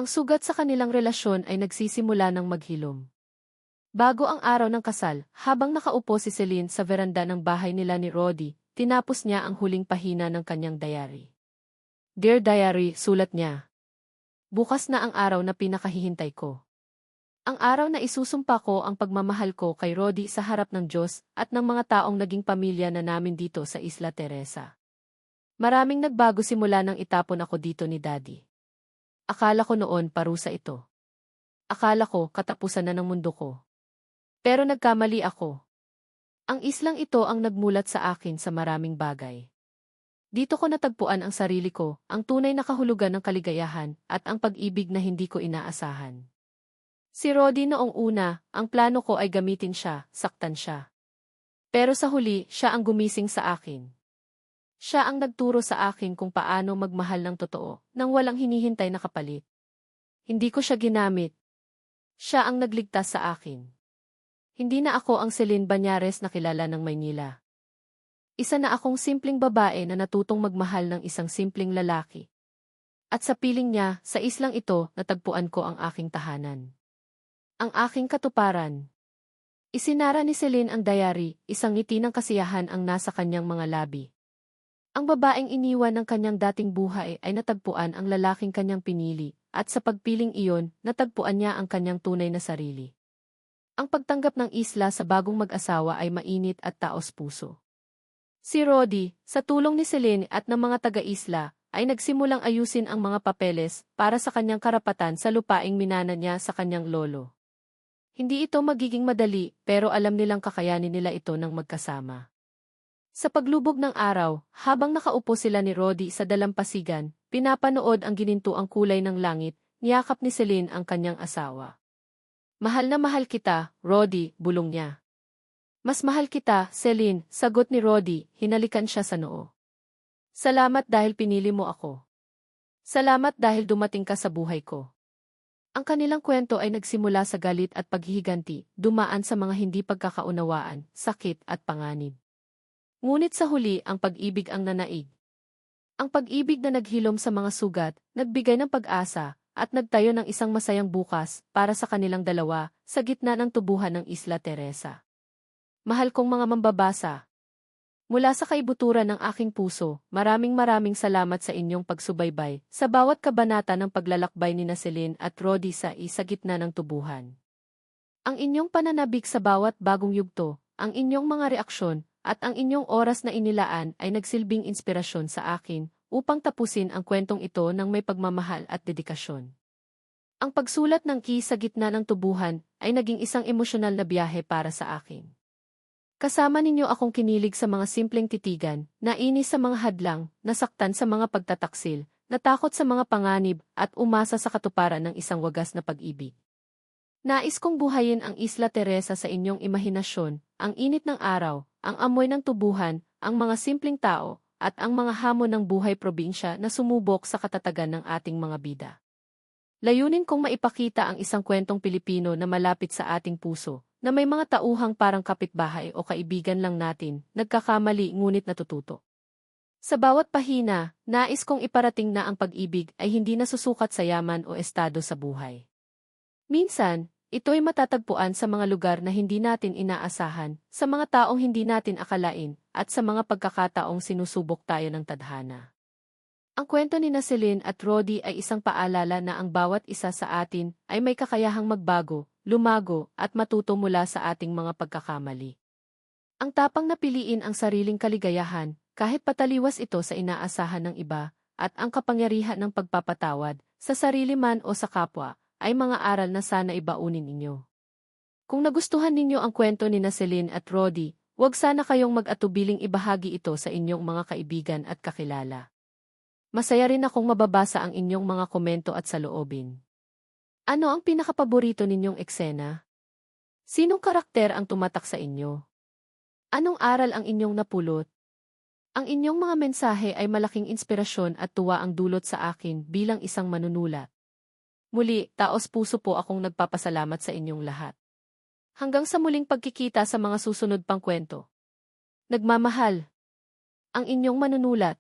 Ang sugat sa kanilang relasyon ay nagsisimula ng maghilom. Bago ang araw ng kasal, habang nakaupo si Celine sa veranda ng bahay nila ni Roddy, tinapos niya ang huling pahina ng kanyang diary. Dear Diary, sulat niya. Bukas na ang araw na pinakahihintay ko. Ang araw na isusumpa ko ang pagmamahal ko kay Roddy sa harap ng Diyos at ng mga taong naging pamilya na namin dito sa Isla Teresa. Maraming nagbago simula nang itapon ako dito ni Daddy. Akala ko noon parusa ito. Akala ko katapusan na ng mundo ko. Pero nagkamali ako. Ang islang ito ang nagmulat sa akin sa maraming bagay. Dito ko natagpuan ang sarili ko, ang tunay na kahulugan ng kaligayahan, at ang pag-ibig na hindi ko inaasahan. Si Roddy noong una, ang plano ko ay gamitin siya, saktan siya. Pero sa huli, siya ang gumising sa akin. Siya ang nagturo sa akin kung paano magmahal ng totoo, nang walang hinihintay na kapalit. Hindi ko siya ginamit. Siya ang nagligtas sa akin. Hindi na ako ang Celine Banyares na kilala ng Maynila. Isa na akong simpleng babae na natutong magmahal ng isang simpleng lalaki. At sa piling niya, sa islang ito, natagpuan ko ang aking tahanan. Ang aking katuparan. Isinara ni Celine ang diary, isang ngiti ng kasiyahan ang nasa kanyang mga labi. Ang babaeng iniwan ng kanyang dating buhay ay natagpuan ang lalaking kanyang pinili, at sa pagpiling iyon, natagpuan niya ang kanyang tunay na sarili. Ang pagtanggap ng isla sa bagong mag-asawa ay mainit at taos puso. Si Roddy, sa tulong ni Celine at ng mga taga-isla, ay nagsimulang ayusin ang mga papeles para sa kanyang karapatan sa lupaing minana niya sa kanyang lolo. Hindi ito magiging madali, pero alam nilang kakayanin nila ito ng magkasama. Sa paglubog ng araw, habang nakaupo sila ni Roddy sa dalampasigan, pinapanood ang ginintuang kulay ng langit, niyakap ni Celine ang kanyang asawa. Mahal na mahal kita, Roddy, bulong niya. Mas mahal kita, Celine, sagot ni Roddy, hinalikan siya sa noo. Salamat dahil pinili mo ako. Salamat dahil dumating ka sa buhay ko. Ang kanilang kwento ay nagsimula sa galit at paghihiganti, dumaan sa mga hindi pagkakaunawaan, sakit at panganib. Ngunit sa huli ang pag-ibig ang nanaig. Ang pag-ibig na naghilom sa mga sugat, nagbigay ng pag-asa, at nagtayo ng isang masayang bukas para sa kanilang dalawa sa gitna ng tubuhan ng Isla Teresa. Mahal kong mga mambabasa. Mula sa kaibuturan ng aking puso, maraming salamat sa inyong pagsubaybay sa bawat kabanata ng paglalakbay ni Celine at Roddy sa gitna ng tubuhan. Ang inyong pananabik sa bawat bagong yugto, ang inyong mga reaksyon, at ang inyong oras na inilaan ay nagsilbing inspirasyon sa akin upang tapusin ang kwentong ito ng may pagmamahal at dedikasyon. Ang pagsulat ng sa gitna ng tubuhan ay naging isang emosyonal na biyahe para sa akin. Kasama ninyo akong kinilig sa mga simpleng titigan, nainis sa mga hadlang, nasaktan sa mga pagtataksil, natakot sa mga panganib, at umasa sa katuparan ng isang wagas na pag-ibig. Nais kong buhayin ang Isla Teresa sa inyong imahinasyon, ang init ng araw, ang amoy ng tubuhan, ang mga simpleng tao, at ang mga hamon ng buhay probinsya na sumubok sa katatagan ng ating mga bida. Layunin kong maipakita ang isang kwentong Pilipino na malapit sa ating puso, na may mga tauhang parang kapitbahay o kaibigan lang natin, nagkakamali ngunit natututo. Sa bawat pahina, nais kong iparating na ang pag-ibig ay hindi nasusukat sa yaman o estado sa buhay. Minsan, ito'y matatagpuan sa mga lugar na hindi natin inaasahan, sa mga taong hindi natin akalain, at sa mga pagkakataong sinusubok tayo ng tadhana. Ang kwento ni Celine at Roddy ay isang paalala na ang bawat isa sa atin ay may kakayahang magbago, lumago, at matuto mula sa ating mga pagkakamali. Ang tapang na piliin ang sariling kaligayahan, kahit pataliwas ito sa inaasahan ng iba, at ang kapangyarihan ng pagpapatawad, sa sarili man o sa kapwa, ay mga aral na sana ibaunin ninyo. Kung nagustuhan ninyo ang kwento ni Celine at Roddy, huwag sana kayong mag-atubiling ibahagi ito sa inyong mga kaibigan at kakilala. Masaya rin akong mababasa ang inyong mga komento at saloobin. Ano ang pinakapaborito ninyong eksena? Sinong karakter ang tumatak sa inyo? Anong aral ang inyong napulot? Ang inyong mga mensahe ay malaking inspirasyon at tuwa ang dulot sa akin bilang isang manunulat. Muli, taos puso po akong nagpapasalamat sa inyong lahat. Hanggang sa muling pagkikita sa mga susunod pang kwento. Nagmamahal. Ang inyong manunulat.